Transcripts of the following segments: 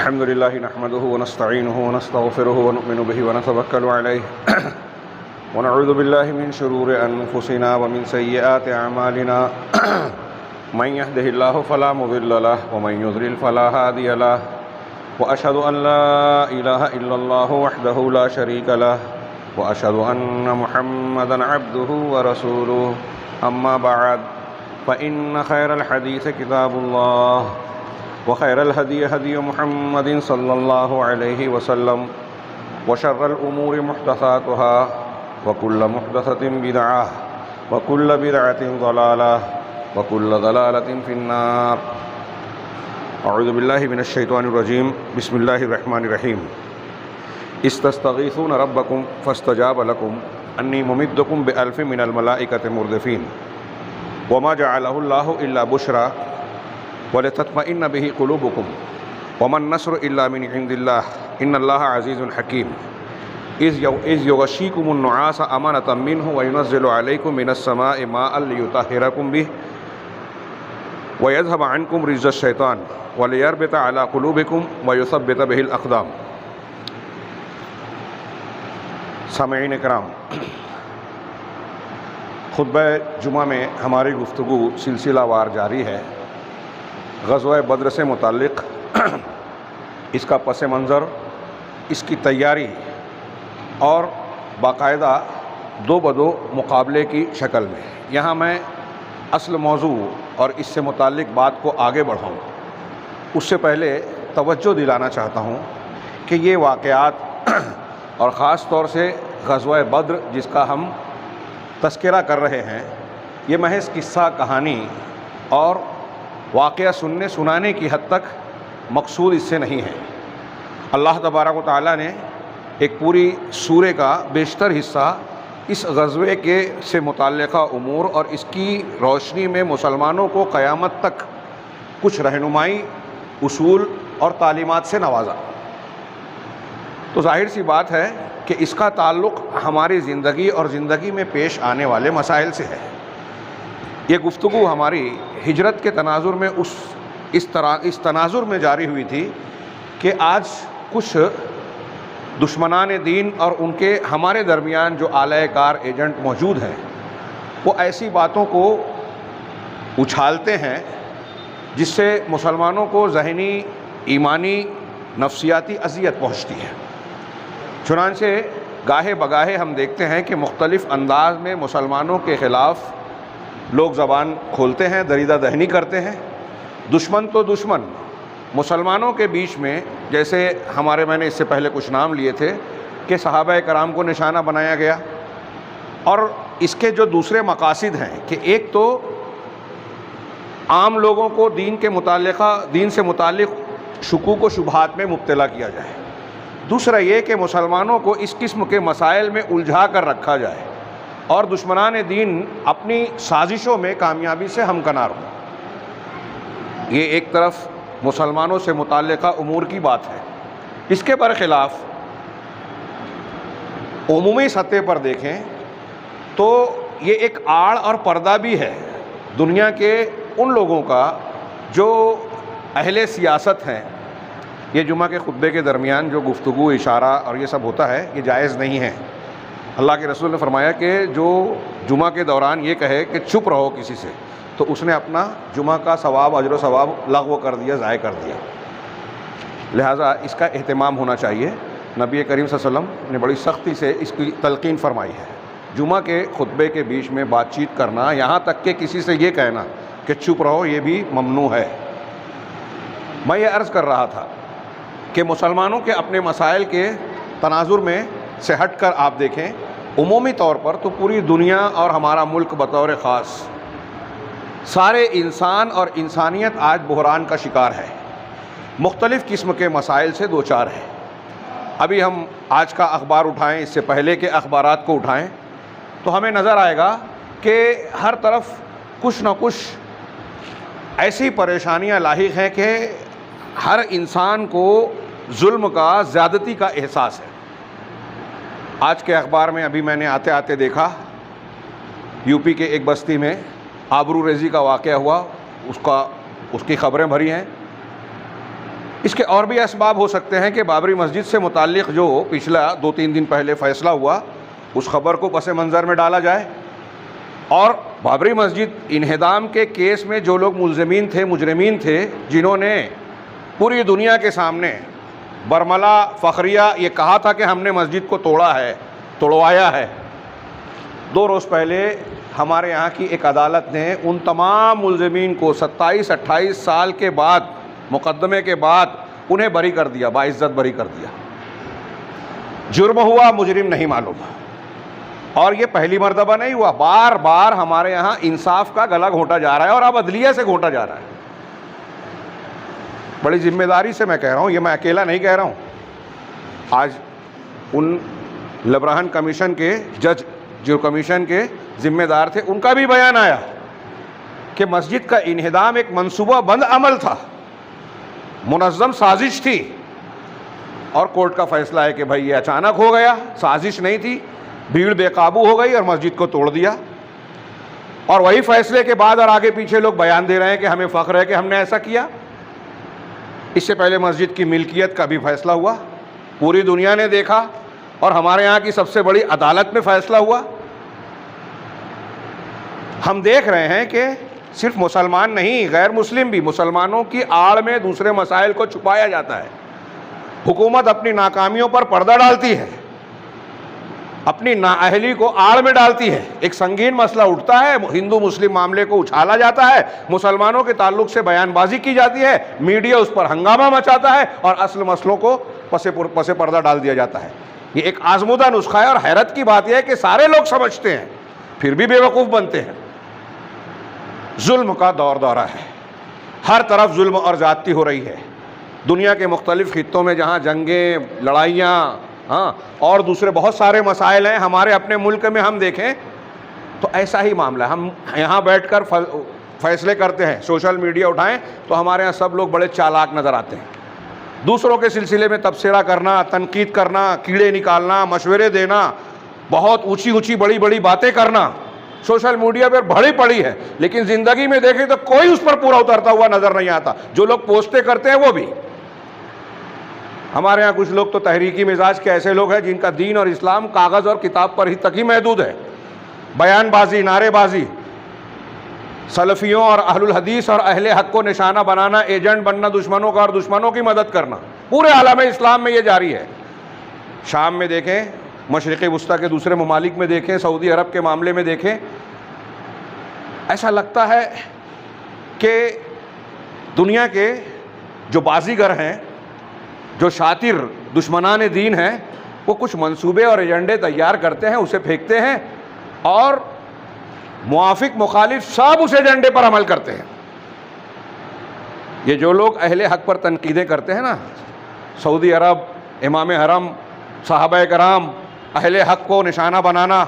अल्हम्दुलिल्लाहि नहमदुहु व नस्तईनुहु व नस्तगफिरुहु व नु'मिनु बिहि व नतवक्कलु अलैहि व नऊज़ु बिल्लाहि मिन शुरूरि अनफुसिना व मिन सय्यिआति अमालिना मन यहदिहिल्लाहु फला मुदिल्ल लहु व मन युद्लिल फला हादिय लहु व अशहदु अन ला इलाहा इल्लल्लाहु वहदहु ला शरीक लहु व अशहदु अन्न मुहम्मदन अब्दुहु व रसूलुहु अम्मा बअद फ़इन्न खैरल हदीस किताबुल्लाह व खैरल हदी हदी मुहम्मदिन सल्लल्लाहु अलैहि वसल्लम व शर्रल उमूरि मुहदसातुहा व कुल्लु मुहदसतिन बिदअह व कुल्लु बिदअतिन ज़लालह व कुल्लु ज़लालतिन फिन्नार। अऊज़ु बिल्लाहि मिनश शैतानिर रजीम। बिस्मिल्लाहिर रहमानिर रहीम। इस्तस्तगीसून रब्बकुम फस्तजाब लकुम अन्नी मुमिद्दुकुम बिअल्फिन मिनल मलाइकति मुर्दिफीन व मा जअलहुल्लाहु इल्ला बुशरा वलितत्मइन्न बिही कुलूबुकुम वमन नस्रु इल्ला मिन इंदिल्लाह इन्नल्लाहा अज़ीज़ुन हकीम। इज़ युग़श्शिकुमुन नुआसा अमानतम मिन्हु व युनज़्ज़िलु अलैकुम मिनस समाइ माअन लियुतहिरकुम बिही व यज़हब अन्कुम रिज्ज़श शैतान व लियरबिता अला कुलूबिकुम व युसब्बित बिहिल अक़दाम। सामईन इकराम, खुतबा जुमा में हमारी गुफ्तगू सिलसिलावार जारी है। ग़ज़वा बद्र से मुताल्लिक़ इसका पस मंज़र, इसकी तैयारी और बाकायदा दो बदो मुकाबले की शक्ल में। यहाँ मैं असल मौजू और इससे मुताल्लिक़ बात को आगे बढ़ाऊँ उससे पहले तवज्जो दिलाना चाहता हूँ कि ये वाक़यात और ख़ास तौर से ग़ज़वा बद्र जिसका हम तज़किरा कर रहे हैं, ये महज़ किस्सा कहानी और वाक़या सुनने सुनाने की हद तक मकसूद इससे नहीं है। अल्लाह तबारक व तआला ने एक पूरी सूरे का बेशतर हिस्सा इस ग़ज़वे के से मुतल्लिक़ा उमूर और इसकी रोशनी में मुसलमानों को क़यामत तक कुछ रहनुमाई, उसूल और तालीमात से नवाजा। तो जाहिर सी बात है कि इसका ताल्लुक़ हमारी ज़िंदगी और ज़िंदगी में पेश आने वाले मसाइल से है। ये गुफ्तगू हमारी हिजरत के तनाजुर में इस तनाजुर में जारी हुई थी कि आज कुछ दुश्मनान दीन और उनके हमारे दरमियान जो आला कार एजेंट मौजूद हैं, वो ऐसी बातों को उछालते हैं जिससे मुसलमानों को ज़हनी, ईमानी, नफ्सियाती अज़ियत पहुँचती है। चुनांचे गाहे बगाहे हम देखते हैं कि मुख्तलिफ़ अंदाज में मुसलमानों के ख़िलाफ़ लोग ज़बान खोलते हैं, दरीदा दहनी करते हैं। दुश्मन तो दुश्मन, मुसलमानों के बीच में जैसे मैंने इससे पहले कुछ नाम लिए थे कि सहाबा कराम को निशाना बनाया गया, और इसके जो दूसरे मकासिद हैं कि एक तो आम लोगों को दीन से मुताल्लिक़ शुकूक व शुबहात में मुब्तला किया जाए, दूसरा ये कि मुसलमानों को इस किस्म के मसाइल में उलझा कर रखा जाए और दुश्मनान दीन अपनी साजिशों में कामयाबी से हमकनार हों। ये एक तरफ मुसलमानों से मुताल्लिक़ा उमूर की बात है। इसके बरख़िलाफ़ उमूमी सतह पर देखें तो ये एक आड़ और पर्दा भी है दुनिया के उन लोगों का जो अहले सियासत हैं। ये जुमा के खुतबे के दरमियान जो गुफ्तगू, इशारा और ये सब होता है, ये जायज़ नहीं है। अल्लाह के रसूल ने फरमाया कि जो जुमा के दौरान ये कहे कि चुप रहो किसी से, तो उसने अपना जुमा का सवाब, अजर सवाब लग़्व कर दिया, ज़ाय कर दिया। लिहाजा इसका एहतमाम होना चाहिए। नबी करीम सल्लल्लाहु अलैहि वसल्लम ने बड़ी सख्ती से इसकी तलक़ीन फरमाई है। जुमा के खुतबे के बीच में बातचीत करना, यहाँ तक कि किसी से ये कहना कि चुप रहो, ये भी ममनू है। मैं ये अर्ज़ कर रहा था कि मुसलमानों के अपने मसाइल के तनाजुर में से हट कर आप देखें, उमूमी तौर पर तो पूरी दुनिया और हमारा मुल्क बतौर ख़ास सारे इंसान और इंसानियत आज बहरान का शिकार है। मुख्तलिफ़ किस्म के मसाइल से दो चार है। अभी हम आज का अखबार उठाएं, इससे पहले के अखबारात को उठाएं, तो हमें नज़र आएगा कि हर तरफ कुछ न कुछ ऐसी परेशानियां लाहिक हैं कि हर इंसान को जुल्म का, ज़्यादती का एहसास है। आज के अखबार में अभी मैंने आते आते देखा, यूपी के एक बस्ती में आबरू रेज़ी का वाक़या हुआ, उसकी ख़बरें भरी हैं। इसके और भी असबाब हो सकते हैं कि बाबरी मस्जिद से मुताल्लिक़ जो पिछला 2-3 दिन पहले फ़ैसला हुआ उस ख़बर को पस मंज़र में डाला जाए, और बाबरी मस्जिद इन्हदाम के केस में जो लोग मुलज़मीन थे, मुजरिमीन थे, जिन्होंने पूरी दुनिया के सामने बरमला फ़खरिया ये कहा था कि हमने मस्जिद को तोड़ा है, तोड़वाया है, 2 रोज़ पहले हमारे यहाँ की एक अदालत ने उन तमाम मुलज़मीन को 27-28 साल के बाद, मुकदमे के बाद उन्हें बरी कर दिया, बाइज़्ज़त बरी कर दिया। जुर्म हुआ, मुजरिम नहीं मालूम। और ये पहली मर्तबा नहीं हुआ, बार बार हमारे यहाँ इंसाफ का गला घोंटा जा रहा है और अब अदलिया से घोंटा जा रहा है। बड़ी जिम्मेदारी से मैं कह रहा हूँ, ये मैं अकेला नहीं कह रहा हूँ। आज उन लबराहन कमीशन के जज जो कमीशन के ज़िम्मेदार थे, उनका भी बयान आया कि मस्जिद का इन्हिदाम एक मनसूबा बंद अमल था, मुनज़्ज़म साजिश थी, और कोर्ट का फैसला है कि भाई ये अचानक हो गया, साजिश नहीं थी, भीड़ बेकाबू हो गई और मस्जिद को तोड़ दिया। और वही फैसले के बाद और आगे पीछे लोग बयान दे रहे हैं कि हमें फ़ख्र है कि हमने ऐसा किया। इससे पहले मस्जिद की मिल्कियत का भी फैसला हुआ, पूरी दुनिया ने देखा, और हमारे यहाँ की सबसे बड़ी अदालत में फैसला हुआ। हम देख रहे हैं कि सिर्फ मुसलमान नहीं, गैर मुस्लिम भी, मुसलमानों की आड़ में दूसरे मसाइल को छुपाया जाता है। हुकूमत अपनी नाकामियों पर पर्दा डालती है, अपनी नाअहली को आड़ में डालती है। एक संगीन मसला उठता है, हिंदू मुस्लिम मामले को उछाला जाता है, मुसलमानों के ताल्लुक से बयानबाजी की जाती है, मीडिया उस पर हंगामा मचाता है और असल मसलों को पसे पर्दा डाल दिया जाता है। ये एक आजमूदा नुस्खा है, और हैरत की बात यह है कि सारे लोग समझते हैं फिर भी बेवकूफ़ बनते हैं। जुल्म का दौर दौरा है, हर तरफ जुल्म और ज़्यादती हो रही है। दुनिया के मुख्तलिफ़ खित्तों में जहाँ जंगें, लड़ाइयाँ, हाँ, और दूसरे बहुत सारे मसाइल हैं, हमारे अपने मुल्क में हम देखें तो ऐसा ही मामला है। हम यहाँ बैठकर फैसले करते हैं, सोशल मीडिया उठाएं तो हमारे यहाँ सब लोग बड़े चालाक नज़र आते हैं। दूसरों के सिलसिले में तबसरा करना, तनकीद करना, कीड़े निकालना, मशवरे देना, बहुत ऊंची ऊंची बड़ी बड़ी बातें करना सोशल मीडिया पर भरी पड़ी है, लेकिन ज़िंदगी में देखें तो कोई उस पर पूरा उतरता हुआ नज़र नहीं आता। जो लोग पोस्टें करते हैं वो भी। हमारे यहाँ कुछ लोग तो तहरीकी मिजाज के ऐसे लोग हैं जिनका दीन और इस्लाम कागज़ और किताब पर ही तक ही महदूद है। बयानबाजी, नारेबाजी, सलफ़ियों और अहलुल हदीस और अहले हक़ को निशाना बनाना, एजेंट बनना दुश्मनों का और दुश्मनों की मदद करना, पूरे आलम इस्लाम में ये जारी है। शाम में देखें, मशरिक़ वुस्ता के दूसरे ममालिक में देखें, सऊदी अरब के मामले में देखें, ऐसा लगता है कि दुनिया के जो बाजीगर हैं, जो शातिर दुश्मनान दीन हैं, वो कुछ मंसूबे और एजेंडे तैयार करते हैं, उसे फेंकते हैं, और मुआफिक मुखालिफ सब उस एजेंडे पर अमल करते हैं। ये जो लोग अहले हक़ पर तनकीदें करते हैं ना, सऊदी अरब, इमाम हरम, सहाबा कराम, अहले हक़ को निशाना बनाना,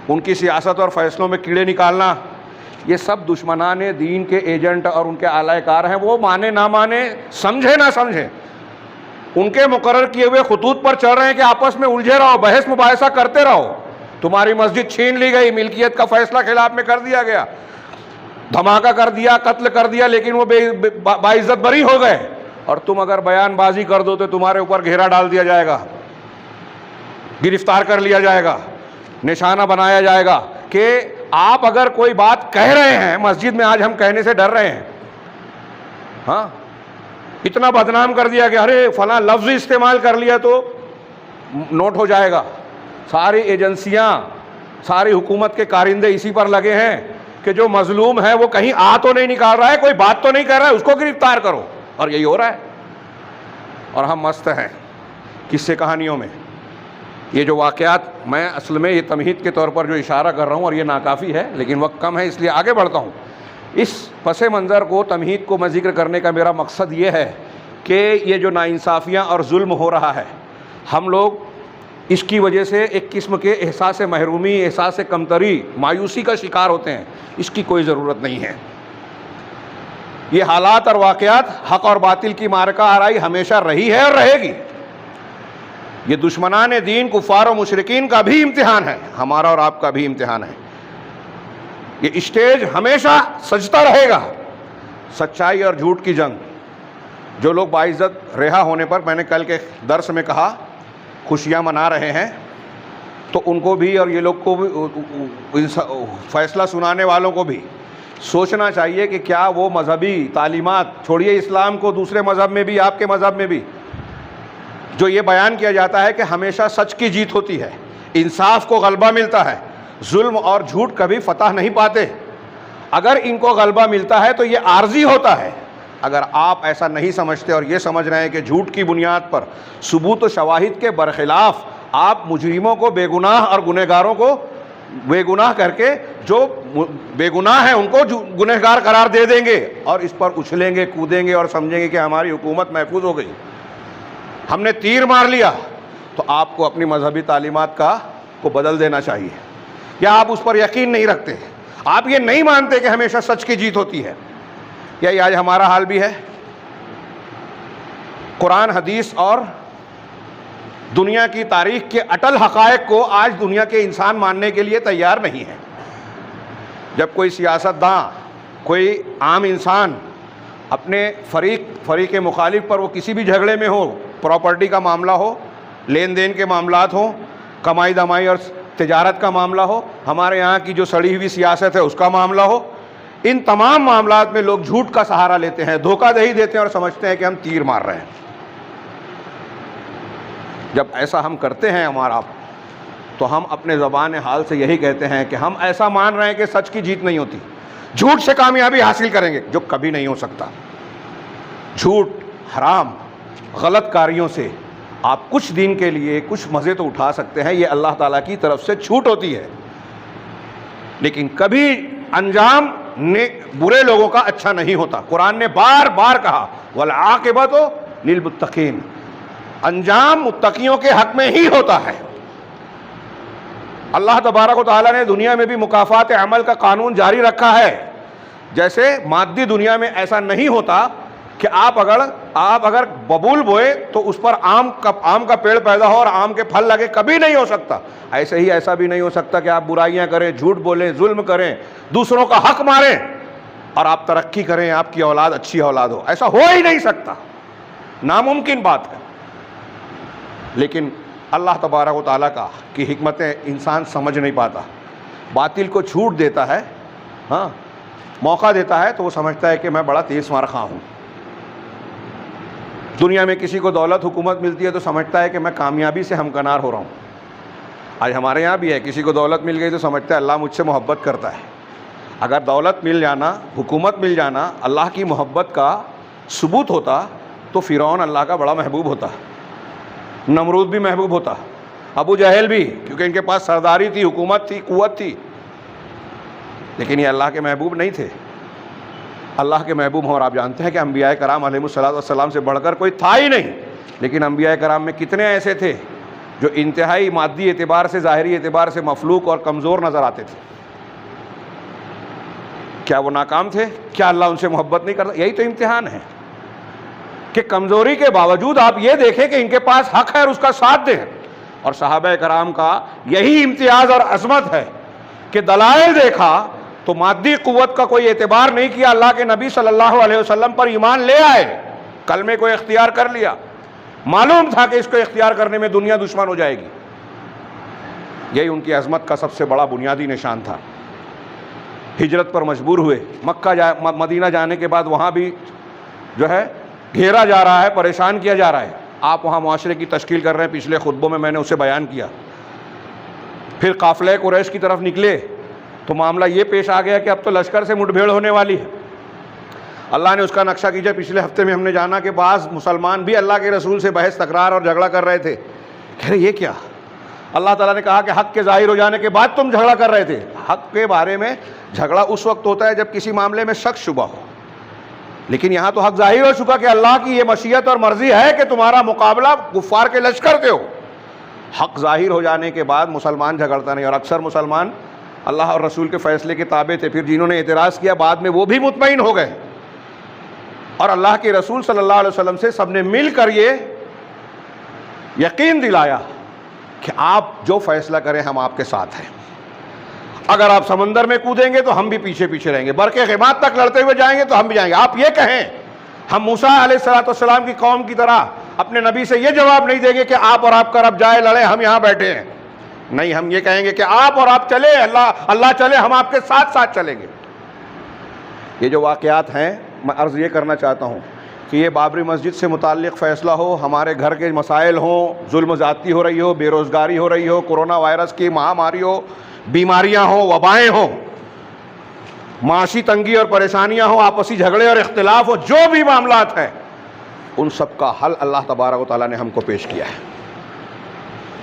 उनकी सियासत और फ़ैसलों में कीड़े निकालना, ये सब दुश्मनान दीन के एजेंट और उनके आलाकार हैं। वो माने ना माने, समझे ना समझे, उनके मुकर्रर किए हुए खतूत पर चल रहे हैं कि आपस में उलझे रहो, बहस मुबाहिसा करते रहो। तुम्हारी मस्जिद छीन ली गई, मिल्कियत का फैसला खिलाफ में कर दिया गया, धमाका कर दिया, कत्ल कर दिया, लेकिन वो बाइज्जत बरी हो गए, और तुम अगर बयानबाजी कर दो तो तुम्हारे ऊपर घेरा डाल दिया जाएगा, गिरफ्तार कर लिया जाएगा, निशाना बनाया जाएगा कि आप अगर कोई बात कह रहे हैं मस्जिद में, आज हम कहने से डर रहे हैं, हाँ, इतना बदनाम कर दिया कि अरे फला लफ्ज़ इस्तेमाल कर लिया तो नोट हो जाएगा। सारी एजेंसियां, सारी हुकूमत के कारिंदे इसी पर लगे हैं कि जो मजलूम है वो कहीं आ तो नहीं निकाल रहा है, कोई बात तो नहीं कर रहा है, उसको गिरफ्तार करो, और यही हो रहा है। और हम मस्त हैं किस्से कहानियों में। ये जो वाक़यात, मैं असल में ये तमहीद के तौर पर जो इशारा कर रहा हूँ, और ये नाकाफ़ी है, लेकिन वक्त कम है इसलिए आगे बढ़ता हूँ। इस पसे मंज़र को, तमहीद को मैं ज़िक्र करने का मेरा मकसद ये है कि ये जो नाइंसाफ़ियाँ और जुल्म हो रहा है, हम लोग इसकी वजह से एक किस्म के एहसास महरूमी, एहसास कमतरी, मायूसी का शिकार होते हैं। इसकी कोई ज़रूरत नहीं है। ये हालात और वाक़यात हक़ और बातिल की मारका आराई हमेशा रही है और रहेगी। ये दुश्मनान दीन, कुफ़ार और मुशरिकीन का भी इम्तिहान है, हमारा और आपका भी इम्तिहान है। ये स्टेज हमेशा सजता रहेगा, सच्चाई और झूठ की जंग। जो लोग बाइज्जत रिहा होने पर, मैंने कल के दर्स में कहा, खुशियाँ मना रहे हैं, तो उनको भी और ये लोग को भी, फैसला सुनाने वालों को भी सोचना चाहिए कि क्या वो मजहबी तालीमात, छोड़िए इस्लाम को, दूसरे मज़हब में भी, आपके मज़हब में भी जो ये बयान किया जाता है कि हमेशा सच की जीत होती है, इंसाफ को गलबा मिलता है, जुल्म और झूठ कभी फतह नहीं पाते, अगर इनको गलबा मिलता है तो ये आर्जी होता है। अगर आप ऐसा नहीं समझते और ये समझ रहे हैं कि झूठ की बुनियाद पर, सबूत व शवाहिद के बरखिलाफ़ आप मुजरिमों को बेगुनाह और गुनहगारों को बेगुनाह करके, जो बेगुनाह है उनको गुनहगार करार दे देंगे और इस पर उछलेंगे, कूदेंगे और समझेंगे कि हमारी हुकूमत महफूज हो गई, हमने तीर मार लिया, तो आपको अपनी मजहबी तालीमात को बदल देना चाहिए। या आप उस पर यकीन नहीं रखते, आप ये नहीं मानते कि हमेशा सच की जीत होती है। यही आज हमारा हाल भी है। कुरान, हदीस और दुनिया की तारीख के अटल हक़ाइक़ को आज दुनिया के इंसान मानने के लिए तैयार नहीं है। जब कोई सियासतदां, कोई आम इंसान अपने फरीक मुखालिफ पर, वो किसी भी झगड़े में हो, प्रॉपर्टी का मामला हो, लेन देन के मामलात हो, कमाई दमाई और तिजारत का मामला हो, हमारे यहाँ की जो सड़ी हुई सियासत है उसका मामला हो, इन तमाम मामलात में लोग झूठ का सहारा लेते हैं, धोखाधड़ी देते हैं और समझते हैं कि हम तीर मार रहे हैं। जब ऐसा हम करते हैं हमारा, तो हम अपने ज़बान हाल से यही कहते हैं कि हम ऐसा मान रहे हैं कि सच की जीत नहीं होती, झूठ से कामयाबी हासिल करेंगे, जो कभी नहीं हो सकता। झूठ, हराम, गलत कार्यों से आप कुछ दिन के लिए कुछ मज़े तो उठा सकते हैं, ये अल्लाह ताला की तरफ से छूट होती है, लेकिन कभी अंजाम ने बुरे लोगों का अच्छा नहीं होता। कुरान ने बार बार कहा, वल आक़िबतु लिल मुत्तक़ीन, अंजाम मुत्तकियों के हक में ही होता है। अल्लाह तबारक व तआला ने दुनिया में भी मुकाफ़ात अमल का कानून जारी रखा है। जैसे मादी दुनिया में ऐसा नहीं होता कि आप अगर बबूल बोए तो उस पर आम का पेड़ पैदा हो और आम के फल लगे, कभी नहीं हो सकता। ऐसे ही ऐसा भी नहीं हो सकता कि आप बुराइयां करें, झूठ बोलें, जुल्म करें, दूसरों का हक मारें और आप तरक्की करें, आपकी औलाद अच्छी औलाद हो। ऐसा हो ही नहीं सकता, नामुमकिन बात है। लेकिन अल्लाह तबारक व तआला की हिकमतें इंसान समझ नहीं पाता, बातिल को छूट देता है, हाँ, मौका देता है, तो वो समझता है कि मैं बड़ा तेज मारखा हूँ। दुनिया में किसी को दौलत, हुकूमत मिलती है तो समझता है कि मैं कामयाबी से हमकनार हो रहा हूँ। आज हमारे यहाँ भी है, किसी को दौलत मिल गई तो समझता है अल्लाह मुझसे मोहब्बत करता है। अगर दौलत मिल जाना, हुकूमत मिल जाना अल्लाह की मोहब्बत का सबूत होता तो फ़िरौन अल्लाह का बड़ा महबूब होता, नमरूद भी महबूब होता, अबू जहल भी, क्योंकि इनके पास सरदारी थी, हुकूमत थी, कुव्वत थी। लेकिन ये अल्लाह के महबूब नहीं थे। अल्लाह के महबूब हों, और आप जानते हैं कि अंबिया कराम अलैहिस्सलाम से बढ़कर कोई था ही नहीं। लेकिन अंबिया कराम में कितने ऐसे थे जो इंतहाई मादी एतबार से, ज़ाहिरी एतबार से मफलूक और कमज़ोर नज़र आते थे। क्या वो नाकाम थे? क्या अल्लाह उनसे मोहब्बत नहीं करता? यही तो इम्तिहान है कि कमज़ोरी के बावजूद आप ये देखें कि इनके पास हक़ है और उसका साथ दें। और सहाबा कराम का यही इम्तियाज़ और अज़मत है कि दलाइल देखा तो मादी क़ुव्वत का कोई एतबार नहीं किया, अल्लाह के नबी सल्लल्लाहु अलैहि वसल्लम पर ईमान ले आए, कलमे को इख्तियार कर लिया, मालूम था कि इसको इख्तियार करने में दुनिया दुश्मन हो जाएगी। यही उनकी अज़मत का सबसे बड़ा बुनियादी निशान था। हिजरत पर मजबूर हुए, मदीना जाने के बाद वहाँ भी जो है घेरा जा रहा है, परेशान किया जा रहा है। आप वहाँ मुआशरे की तश्कील कर रहे हैं, पिछले खुतबों में मैंने उसे बयान किया। फिर काफ़िले कुरैश की तरफ निकले तो मामला ये पेश आ गया कि अब तो लश्कर से मुठभेड़ होने वाली है। अल्लाह ने उसका नक्शा कीजिए। पिछले हफ्ते में हमने जाना कि बाज़ मुसलमान भी अल्लाह के रसूल से बहस तकरार और झगड़ा कर रहे थे। कह रहे ये क्या? अल्लाह ताला ने कहा कि हक़ के ज़ाहिर हो जाने के बाद तुम झगड़ा कर रहे थे। हक़ के बारे में झगड़ा उस वक्त होता है जब किसी मामले में शक शुबा हो, लेकिन यहाँ तो हक़ ज़ाहिर हो चुका कि अल्लाह की ये मशीयत और मर्ज़ी है कि तुम्हारा मुकाबला कुफ़ार के लश्कर से हो। हक़ ज़ाहिर हो जाने के बाद मुसलमान झगड़ता नहीं, और अक्सर मुसलमान अल्लाह और रसूल के फ़ैसले के ताबे थे। फिर जिन्होंने एतराज़ किया बाद में वो भी मुतमईन हो गए, और अल्लाह के रसूल सल्लल्लाहु अलैहि वसल्लम से सबने मिलकर ये यकीन दिलाया कि आप जो फ़ैसला करें हम आपके साथ हैं। अगर आप समंदर में कूदेंगे तो हम भी पीछे पीछे रहेंगे, बरके ग़िमात तक लड़ते हुए जाएंगे तो हम भी जाएंगे। आप ये कहें हम मूसा अलैहिस्सलाम की कौम की तरह अपने नबी से ये जवाब नहीं देंगे कि आप और आपका रब जाए लड़े, हम यहाँ बैठे हैं। नहीं, हम ये कहेंगे कि आप और आप चले, अल्लाह चले, हम आपके साथ साथ चलेंगे। ये जो वाक़यात हैं, मैं अर्ज़ ये करना चाहता हूँ कि ये बाबरी मस्जिद से मुताल्लिक़ फ़ैसला हो, हमारे घर के मसाइल हों, जुल्म ज़्यादती हो रही हो, बेरोज़गारी हो रही हो, कोरोना वायरस की महामारी हो, बीमारियाँ हों, वबाएँ हों, माशी तंगी और परेशानियाँ हों, आपसी झगड़े और इख्तिलाफ हो, जो भी मामलात हैं, उन सब का हल अल्लाह तबारक व तआला ने हमको पेश किया है।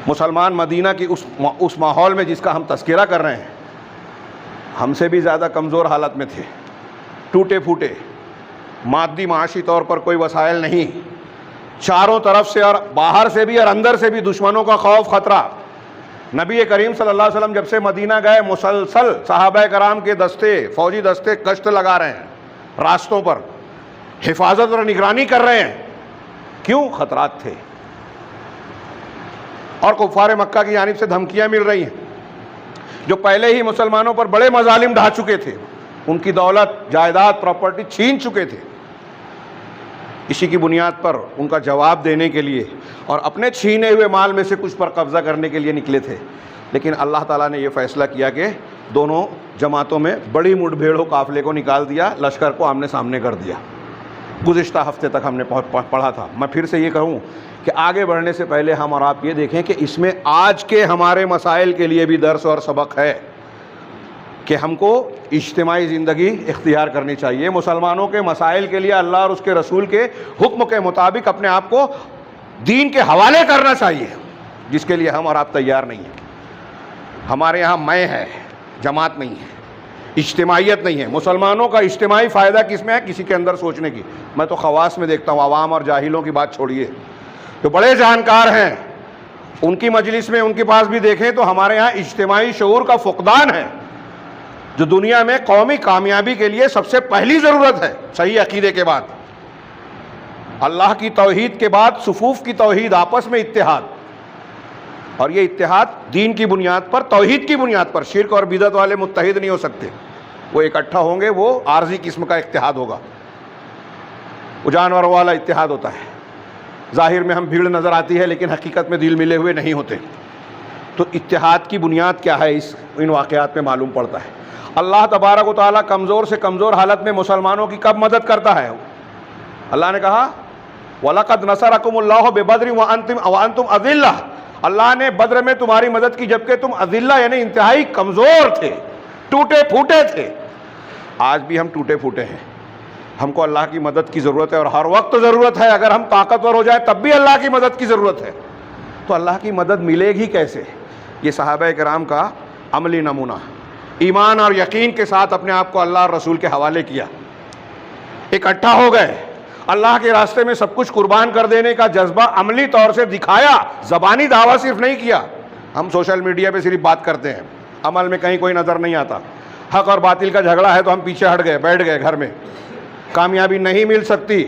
मुसलमान मदीना की उस माहौल में जिसका हम तज़किरा कर रहे हैं, हमसे भी ज़्यादा कमज़ोर हालत में थे, टूटे फूटे, मादी माशी तौर पर कोई वसाइल नहीं, चारों तरफ से और बाहर से भी और अंदर से भी दुश्मनों का खौफ ख़तरा। नबी करीम सल्लल्लाहु अलैहि वसल्लम जब से मदीना गए, मुसलसल सहाबा कराम के दस्ते, फ़ौजी दस्ते गश्त लगा रहे हैं, रास्तों पर हिफाजत और निगरानी कर रहे हैं। क्यों? ख़तरात थे और कुफ़ार मक्का की जानिब से धमकियाँ मिल रही हैं, जो पहले ही मुसलमानों पर बड़े मजालिम ढा चुके थे, उनकी दौलत, जायदाद, प्रॉपर्टी छीन चुके थे। इसी की बुनियाद पर उनका जवाब देने के लिए और अपने छीने हुए माल में से कुछ पर कब्ज़ा करने के लिए निकले थे। लेकिन अल्लाह ताला ने यह फ़ैसला किया कि दोनों जमातों में बड़ी मुठभेड़ हो, काफ़िले को निकाल दिया, लश्कर को आमने सामने कर दिया। गुज़िश्ता हफ्ते तक हमने पढ़ा था। मैं फिर से ये कहूँ कि आगे बढ़ने से पहले हम और आप ये देखें कि इसमें आज के हमारे मसाइल के लिए भी दर्स और सबक है कि हमको इज्तिमाई ज़िंदगी इख्तियार करनी चाहिए। मुसलमानों के मसाइल के लिए अल्लाह और उसके रसूल के हुक्म के मुताबिक अपने आप को दीन के हवाले करना चाहिए, जिसके लिए हम और आप तैयार नहीं हैं। हमारे यहाँ मैं है, जमात नहीं है, इज्तिमाइयत नहीं है। मुसलमानों का इज्तिमाई फ़ायदा किस में है? किसी के अंदर सोचने की। मैं तो ख़वास में देखता हूँ, आवाम और जाहिलों की बात छोड़िए, जो बड़े जानकार हैं उनकी मजलिस में, उनके पास भी देखें तो हमारे यहाँ इज्तिमाई शऊर का फुक़दान है, जो दुनिया में कौमी कामयाबी के लिए सबसे पहली ज़रूरत है। सही अकीदे के बाद, अल्लाह की तौहीद के बाद सुफूफ की तौहीद, आपस में इत्तेहाद, और ये इत्तेहाद दीन की बुनियाद पर, तौहीद की बुनियाद पर। शिर्क और बिदअत वाले मुत्तहिद नहीं हो सकते, वो इकट्ठा होंगे, वो आर्जी किस्म का इत्तेहाद होगा, वो जानवरों वाला इत्तेहाद होता है। ज़ाहिर में हम भीड़ नज़र आती है, लेकिन हकीकत में दिल मिले हुए नहीं होते। तो इत्तेहाद की बुनियाद क्या है, इन वाक़यात में मालूम पड़ता है। अल्लाह तबारक व तआला कमज़ोर से कमज़ोर हालत में मुसलमानों की कब मदद करता है? अल्लाह ने कहा वलक़द नसरकुमुल्लाहु बिबद्र व अंतुम अज़िल्ला, अल्लाह ने बद्र में तुम्हारी मदद की जबकि तुम अज़िल्ला यानी इंतहाई कमज़ोर थे, टूटे फूटे थे। आज भी हम टूटे फूटे हैं, हमको अल्लाह की मदद की ज़रूरत है, और हर वक्त ज़रूरत है। अगर हम ताकतवर हो जाए तब भी अल्लाह की मदद की ज़रूरत है। तो अल्लाह की मदद मिलेगी कैसे? ये सहाबा किराम का अमली नमूना, ईमान और यकीन के साथ अपने आप को अल्लाह और रसूल के हवाले किया, इकट्ठा हो गए, अल्लाह के रास्ते में सब कुछ कुर्बान कर देने का जज्बा अमली तौर से दिखाया, ज़बानी दावा सिर्फ नहीं किया। हम सोशल मीडिया पे सिर्फ बात करते हैं, अमल में कहीं कोई नज़र नहीं आता। हक और बातिल का झगड़ा है तो हम पीछे हट गए, बैठ गए घर में, कामयाबी नहीं मिल सकती।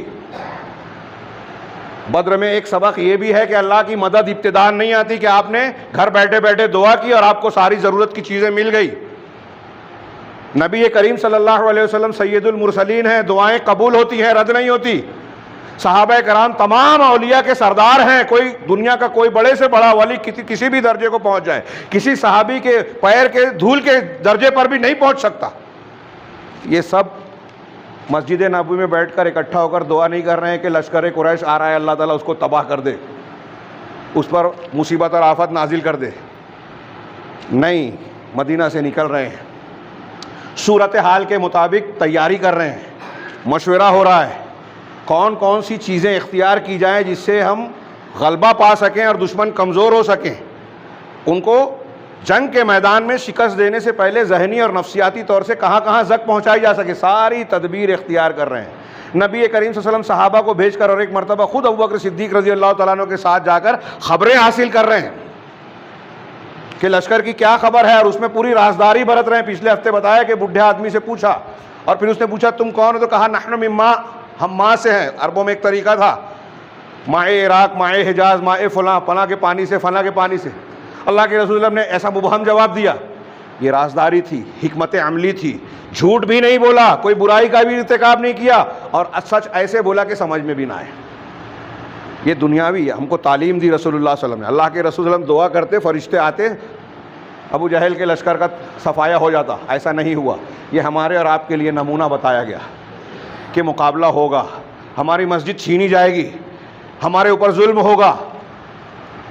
बद्र में एक सबक ये भी है कि अल्लाह की मदद इब्तिदान नहीं आती कि आपने घर बैठे बैठे दुआ की और आपको सारी ज़रूरत की चीज़ें मिल गई। नबी करीम सल्लल्लाहु अलैहि वसल्लम सैयदुल मुरसलीन हैं, दुआएं कबूल होती हैं, रद्द नहीं होती। सहाबा कराम तमाम औलिया के सरदार हैं, कोई दुनिया का कोई बड़े से बड़ा वली किसी भी दर्जे को पहुंच जाए, किसी सहाबी के पैर के धूल के दर्जे पर भी नहीं पहुंच सकता। ये सब मस्जिद नबवी में बैठकर इकट्ठा होकर दुआ नहीं कर रहे हैं कि लश्कर कुरैश आ रहा है, अल्लाह ताला उसको तबाह कर दे, उस पर मुसीबत और आफत नाजिल कर दे। नहीं, मदीना से निकल रहे हैं, सूरत हाल के मुताबिक तैयारी कर रहे हैं, मशवरा हो रहा है कौन कौन सी चीज़ें इख्तियार की जाएँ जिससे हम गलबा पा सकें और दुश्मन कमज़ोर हो सकें। उनको जंग के मैदान में शिकस्त देने से पहले ज़हनी और नफ्सियाती तौर से कहाँ कहाँ ज़ख्म पहुँचाई जा सके, सारी तदबीर इख्तियार कर रहे हैं। नबी करीम सल्लल्लाहु अलैहि वसल्लम सहाबा को भेजकर और एक मरतबा खुद अबू बकर सिद्दीक़ रज़ी अल्लाह तआला अन्हु के साथ जाकर ख़बरें हासिल कर रहे हैं कि लश्कर की क्या खबर है, और उसमें पूरी राजदारी बरत रहे हैं। पिछले हफ्ते बताया कि बुढ़े आदमी से पूछा, और फिर उसने पूछा तुम कौन हो, तो कहा नहनु मिम्मा, हम माँ से हैं। अरबों में एक तरीका था, माए इराक, माए हिजाज, माए फ़लाँ, फ़लाँ के पानी से, फ़लाँ के पानी से। अल्लाह के रसूल ने ऐसा मुबहम जवाब दिया ये राजदारी थी, हिकमत अमली थी, झूठ भी नहीं बोला, कोई बुराई का भी इर्तिकाब नहीं किया और सच ऐसे बोला कि समझ में भी ना आए। ये दुनियावी हमको तालीम दी रसूलुल्लाह सल्लल्लाहु अलैहि वसल्लम। अल्लाह के रसूल सल्लल्लाहु अलैहि वसल्लम दुआ करते, फरिश्ते आते, अबू जहल के लश्कर का सफाया हो जाता। ऐसा नहीं हुआ। ये हमारे और आपके लिए नमूना बताया गया कि मुकाबला होगा, हमारी मस्जिद छीनी जाएगी, हमारे ऊपर जुल्म होगा,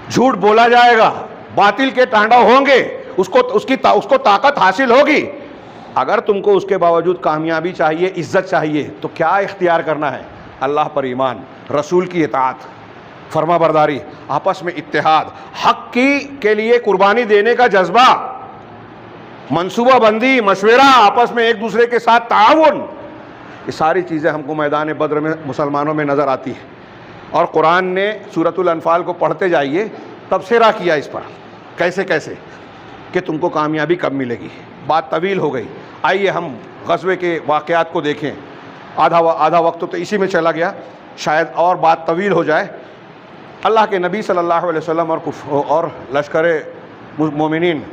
झूठ बोला जाएगा, बातिल के तांडव होंगे, उसको ताकत हासिल होगी। अगर तुमको उसके बावजूद कामयाबी चाहिए, इज्जत चाहिए, तो क्या इख्तियार करना है? अल्लाह पर ईमान, रसूल की इताअत, फर्मा बरदारी, आपस में इत्तेहाद, हक के लिए कुर्बानी देने का जज्बा, मंसूबा बंदी, मशवरा, आपस में एक दूसरे के साथ ताउन, ये सारी चीज़ें हमको मैदान बद्र में मुसलमानों में नज़र आती है। और कुरान ने सूरतुल अनफाल को पढ़ते जाइए, तबसरा किया इस पर कैसे कैसे कि तुमको कामयाबी कब मिलेगी। बात तवील हो गई, आइए हम ग़ज़वे के वाक़यात को देखें। आधा वक्त तो इसी में चला गया, शायद और बात तवील हो जाए। अल्लाह के नबी सल्लल्लाहु अलैहि वसल्लम और लश्कर मोमिनीन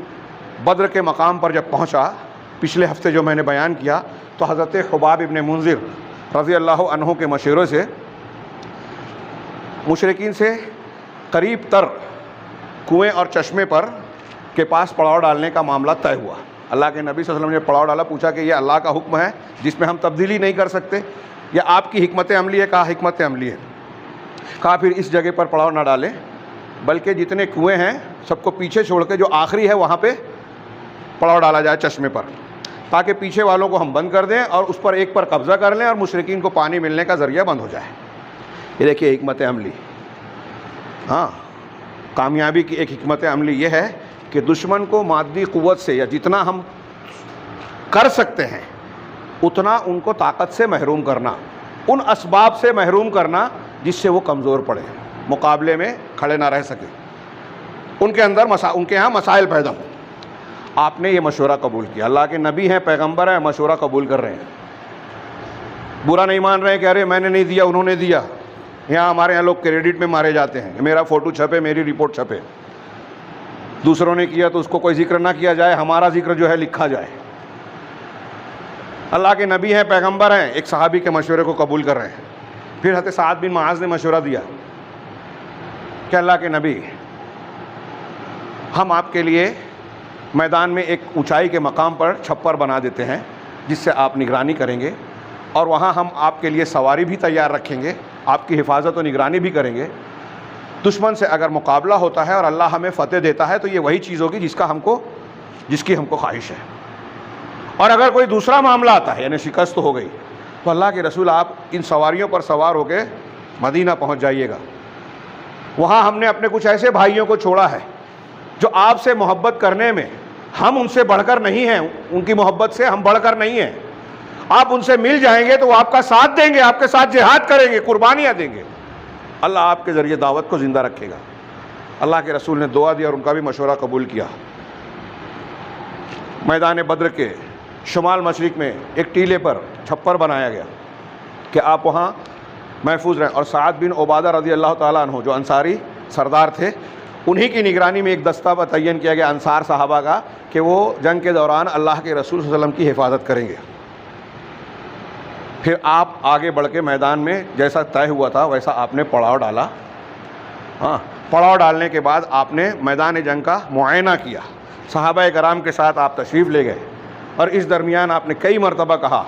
बद्र के मकाम पर जब पहुँचा, पिछले हफ्ते जो मैंने बयान किया, तो हज़रत खुबाब इब्न मुंज़िर रज़ी अल्लाह अन्हु के मशवरे से मुशरिकीन से करीब तर कुएँ और चश्मे पर के पास पड़ाव डालने का मामला तय हुआ। अल्लाह के नबी सल्लल्लाहु अलैहि वसल्लम ने पड़ाव डाला, पूछा कि यह अल्लाह का हुक्म है जिसमें हम तब्दीली नहीं कर सकते, या आपकी हिकमत अमली है? कहा हिकमत अमली है। कहा फिर इस जगह पर पड़ाव ना डालें, बल्कि जितने कुएँ हैं सबको पीछे छोड़ के जो आखिरी है वहाँ पे पड़ाव डाला जाए चश्मे पर, ताकि पीछे वालों को हम बंद कर दें और उस पर एक पर कब्ज़ा कर लें और मुशरिकीन को पानी मिलने का ज़रिया बंद हो जाए। ये देखिए हिकमत अमली। हाँ, कामयाबी की एक हिकमत अमली ये है कि दुश्मन को मादी क़ुव्वत से, या जितना हम कर सकते हैं उतना उनको ताकत से महरूम करना, उन असबाब से महरूम करना जिससे वो कमज़ोर पड़े, मुकाबले में खड़े ना रह सके, उनके यहाँ मसाइल पैदा हों। आपने ये मशवरा कबूल किया, अल्लाह के नबी हैं, पैगंबर हैं, मशवरा कबूल कर रहे हैं, बुरा नहीं मान रहे हैं कि अरे मैंने नहीं दिया, उन्होंने दिया। यहाँ हमारे यहाँ लोग क्रेडिट में मारे जाते हैं, मेरा फ़ोटो छपे, मेरी रिपोर्ट छपे, दूसरों ने किया तो उसको कोई जिक्र ना किया जाए, हमारा जिक्र जो है लिखा जाए। अल्लाह के नबी हैं, पैगंबर हैं, एक सहाबी के मशवरे को कबूल कर रहे हैं। फिर हज़रत साद बिन मुआज़ ने मशवरा दिया कि अल्लाह के नबी, हम आपके लिए मैदान में एक ऊंचाई के मकाम पर छप्पर बना देते हैं जिससे आप निगरानी करेंगे, और वहाँ हम आपके लिए सवारी भी तैयार रखेंगे, आपकी हिफाजत और निगरानी भी करेंगे। दुश्मन से अगर मुकाबला होता है और अल्लाह हमें फ़तेह देता है तो ये वही चीज़ होगी जिसकी हमको ख्वाहिश है। और अगर कोई दूसरा मामला आता है, यानी शिकस्त हो गई, तो अल्लाह के रसूल आप इन सवारियों पर सवार होकर मदीना पहुँच जाइएगा। वहाँ हमने अपने कुछ ऐसे भाइयों को छोड़ा है जो आपसे मोहब्बत करने में हम उनसे बढ़कर नहीं हैं, उनकी मोहब्बत से हम बढ़कर नहीं हैं। आप उनसे मिल जाएंगे तो वो आपका साथ देंगे, आपके साथ जिहाद करेंगे, कुर्बानियाँ देंगे। अल्लाह आपके ज़रिए दावत को ज़िंदा रखेगा। अल्लाह के रसूल ने दुआ दी और उनका भी मशवरा कबूल किया। मैदान बद्र के शुमाल मशरिक़ में एक टीले पर छप्पर बनाया गया कि आप वहाँ महफूज रहें। और साद बिन उबादा रज़ी अल्लाह ताला अन्हु जो अंसारी सरदार थे, उन्हीं की निगरानी में एक दस्ता तयन किया गया अंसार साहबा का कि वो जंग के दौरान अल्लाह के रसूल सल्लल्लाहु अलैहि वसल्लम की हिफाजत करेंगे। फिर आप आगे बढ़ के मैदान में जैसा तय हुआ था वैसा आपने पड़ाव डाला। हाँ, पड़ाव डालने के बाद आपने मैदान जंग का मुआयना किया, सहाबाए कराम के साथ आप तशरीफ़ ले गए, और इस दरमियान आपने कई मरतबा कहा,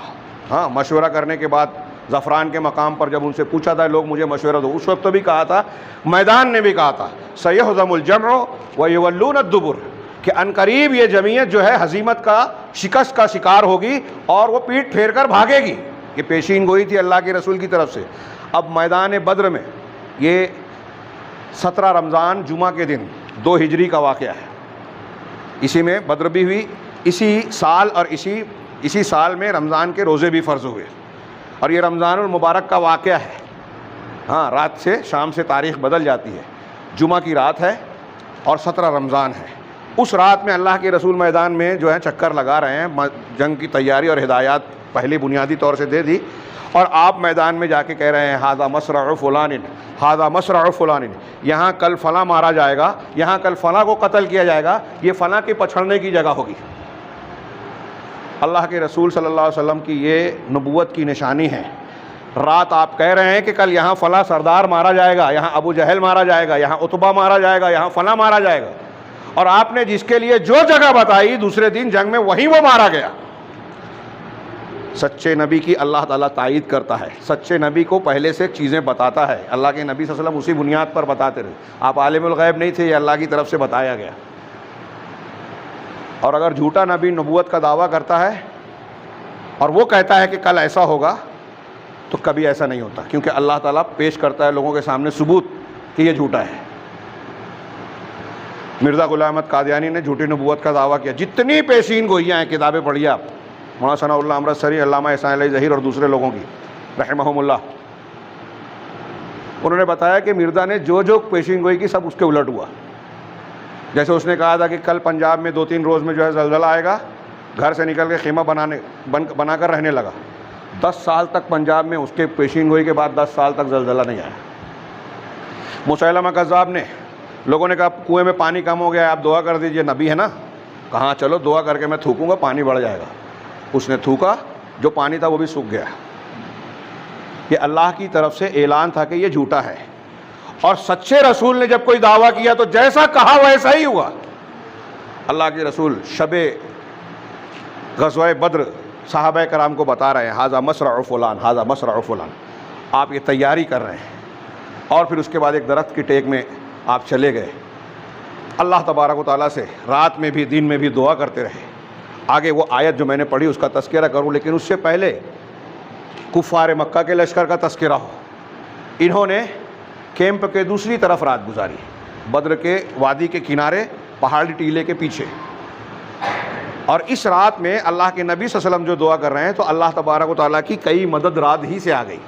हाँ, मशवरा करने के बाद ज़फ़रान के मकाम पर जब उनसे पूछा था लोग मुझे मशवरा दो, उस वक्त तो भी कहा था, मैदान ने भी कहा था, सयहज़मुल जम्उ व युवल्लून अद्दुबुर, कि अनकरीब ये जमीयत जो है हज़ीमत का, शिकस्त का शिकार होगी और वो पीठ फेर कर भागेगी। ये पेशीन गोई थी अल्लाह के रसूल की तरफ से। अब मैदान बद्र में ये 17 रमज़ान जुमा के दिन 2 हिजरी का वाक़या है, इसी में बद्र भी हुई, इसी साल और इसी साल में रमज़ान के रोज़े भी फ़र्ज़ हुए, और ये रमज़ानुल मुबारक का वाक़या है। हाँ, रात से शाम से तारीख़ बदल जाती है, जुमा की रात है और 17 रमज़ान है। उस रात में अल्लाह के रसूल मैदान में जो है चक्कर लगा रहे हैं, जंग की तैयारी और हिदायत पहले बुनियादी तौर से दे दी, और आप मैदान में जाके कह रहे हैं हादा मसरअ फ़ुलानिन, हादा मसरअ फ़ुलानिन, यहाँ कल फ़लाँ मारा जाएगा, यहाँ कल फ़लाँ को कत्ल किया जाएगा, ये फ़लाँ के पछड़ने की जगह होगी। अल्लाह के रसूल सल्लल्लाहु अलैहि वसल्लम की ये नबूवत की निशानी है। रात आप कह रहे हैं कि कल यहाँ फ़ला सरदार मारा जाएगा, यहाँ अबू जहल मारा जाएगा, यहाँ उतबा मारा जाएगा, यहाँ फ़ला मारा जाएगा, और आपने जिसके लिए जो जगह बताई दूसरे दिन जंग में वहीं वो मारा गया। सच्चे नबी की अल्लाह ताला तायीद करता है, सच्चे नबी को पहले से चीज़ें बताता है। अल्लाह के नबी सल्लल्लाहु अलैहि वसल्लम उसी बुनियाद पर बताते रहे। आप आलिमुल गैब नहीं थे, ये अल्लाह की तरफ से बताया गया। और अगर झूठा नबी नबूवत का दावा करता है और वो कहता है कि कल ऐसा होगा, तो कभी ऐसा नहीं होता, क्योंकि अल्लाह ताला पेश करता है लोगों के सामने सबूत कि ये झूठा है। मिर्ज़ा गुलाम अहमद कादियानी ने झूठी नबूवत का दावा किया। जितनी पेशीन गोइयाँ हैं, किताबें पढ़िए आप, मौलाना सनाउल्लाह अमृतसरी, अल्लामा एहसान अली ज़हीर और दूसरे लोगों की रहमहुमुल्लाह, उन्होंने बताया कि मिर्ज़ा ने जो जो पेशीन गोई की सब उसके उलट हुआ। जैसे उसने कहा था कि कल पंजाब में 2-3 रोज़ में जो है ज़लज़ला आएगा, घर से निकल के खेमा बनाकर रहने लगा। 10 साल तक पंजाब में उसके पेशीन गोई के बाद 10 साल तक ज़लज़ला नहीं आया। मुसैलमा कज़्ज़ाब ने, लोगों ने कहा कुएं में पानी कम हो गया है, आप दुआ कर दीजिए, नबी है ना। कहाँ, चलो दुआ करके मैं थूकूंगा, पानी बढ़ जाएगा। उसने थूका, जो पानी था वो भी सूख गया। ये अल्लाह की तरफ से ऐलान था कि ये झूठा है। और सच्चे रसूल ने जब कोई दावा किया तो जैसा कहा वैसा ही हुआ। अल्लाह के रसूल शबे ग़ज़वा बद्र सहाबा कराम को बता रहे हैं, हाज़ा मसरअ फ़ुलान, हाज़ा मसरअ फ़ुलान, आप ये तैयारी कर रहे हैं। और फिर उसके बाद एक दरख्त की टेक में आप चले गए, अल्लाह तबारक व तआला से रात में भी दिन में भी दुआ करते रहे। आगे वो आयत जो मैंने पढ़ी उसका तज़किरा करूं, लेकिन उससे पहले कुफ़ार मक्का के लश्कर का तज़किरा हो। इन्होंने कैंप के दूसरी तरफ रात गुजारी, बद्र के वादी के किनारे पहाड़ी टीले के पीछे। और इस रात में अल्लाह के नबी सल्लल्लाहु अलैहि वसल्लम जो दुआ कर रहे हैं, तो अल्लाह तबारक व तआला की कई मदद रात ही से आ गई।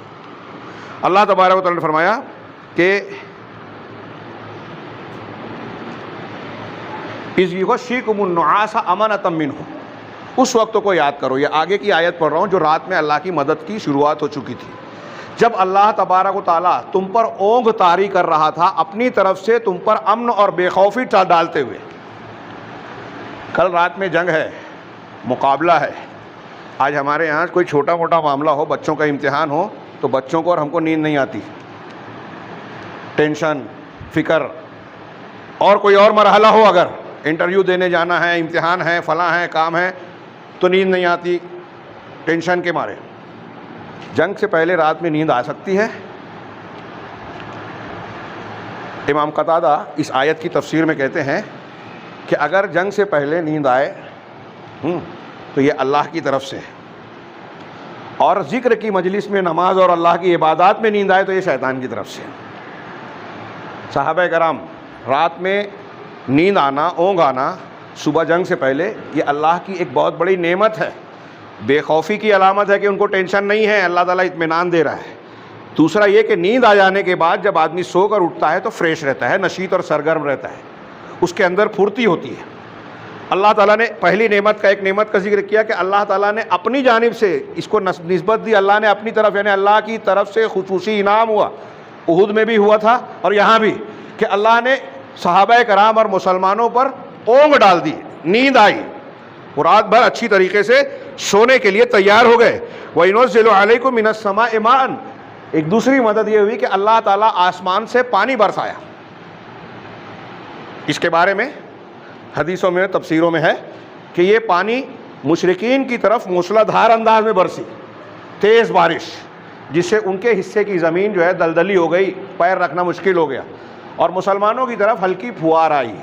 अल्लाह तबारक व तआला ने फरमाया कि इज़ युग़श्शिकुमुन्नुआसा अमानतम मिन्हु, उस वक्त को याद करो। ये आगे की आयत पढ़ रहा हूँ जो रात में अल्लाह की मदद की शुरुआत हो चुकी थी, जब अल्लाह तबारक व तआला तुम पर ओंघ तारी कर रहा था अपनी तरफ से, तुम पर अमन और बेखौफी डालते हुए। कल रात में जंग है, मुकाबला है। आज हमारे यहाँ कोई छोटा मोटा मामला हो, बच्चों का इम्तिहान हो, तो बच्चों को और हमको नींद नहीं आती, टेंशन, फ़िक्र। और कोई और मरहला हो, अगर इंटरव्यू देने जाना है, इम्तिहान है, फ़लाँ है, काम है, तो नींद नहीं आती टेंशन के मारे। जंग से पहले रात में नींद आ सकती है। इमाम कतादा इस आयत की तफसीर में कहते हैं कि अगर जंग से पहले नींद आए तो ये अल्लाह की तरफ से, और ज़िक्र की मजलिस में, नमाज और अल्लाह की इबादत में नींद आए तो ये शैतान की तरफ से। सहाबा कराम, रात में नींद आना, ओंघ आना सुबह जंग से पहले, ये अल्लाह की एक बहुत बड़ी नेमत है। बेखौफी की अलामत है कि उनको टेंशन नहीं है, अल्लाह ताला इत्मीनान दे रहा है। दूसरा ये कि नींद आ जाने के बाद जब आदमी सोकर उठता है तो फ्रेश रहता है, नशीत और सरगर्म रहता है, उसके अंदर फुर्ती होती है। अल्लाह ताला ने पहली नेमत का, एक नेमत का जिक्र किया कि अल्लाह ताला ने अपनी जानिब से इसको निस्बत दी, अल्लाह ने अपनी तरफ, यानी अल्लाह की तरफ से खुसूसी इनाम हुआ। उहुद में भी हुआ था और यहाँ भी, कि अल्लाह ने सहाबा कराम और मुसलमानों पर ओंघ डाल दी, नींद आई, वो रात भर अच्छी तरीके से सोने के लिए तैयार हो गए। वयुनज़्ज़िलु अलैकुम मिनस समाइ माअन, एक दूसरी मदद ये हुई कि अल्लाह ताला आसमान से पानी बरसाया। इसके बारे में हदीसों में, तफसीरों में है कि ये पानी मुशरिकीन की तरफ मूसलाधार अंदाज में बरसी, तेज़ बारिश, जिससे उनके हिस्से की ज़मीन जो है दलदली हो गई, पैर रखना मुश्किल हो गया, और मुसलमानों की तरफ हल्की फुहार आई,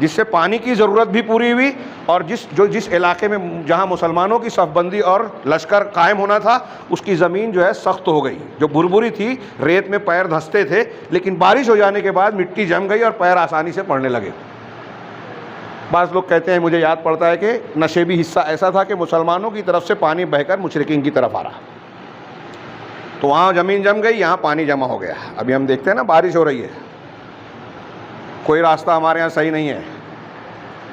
जिससे पानी की ज़रूरत भी पूरी हुई। और जिस इलाके में जहाँ मुसलमानों की सफ़बंदी और लश्कर कायम होना था, उसकी ज़मीन जो है सख्त हो गई, जो भुरभुरी थी, रेत में पैर धंसते थे, लेकिन बारिश हो जाने के बाद मिट्टी जम गई और पैर आसानी से पड़ने लगे। बाज़ लोग कहते हैं, मुझे याद पड़ता है कि नशेबी हिस्सा ऐसा था कि मुसलमानों की तरफ से पानी बहकर मुशरिकीन की तरफ आ रहा, तो वहाँ ज़मीन जम गई, यहाँ पानी जमा हो गया। अभी हम देखते हैं ना, बारिश हो रही है, कोई रास्ता हमारे यहाँ सही नहीं है,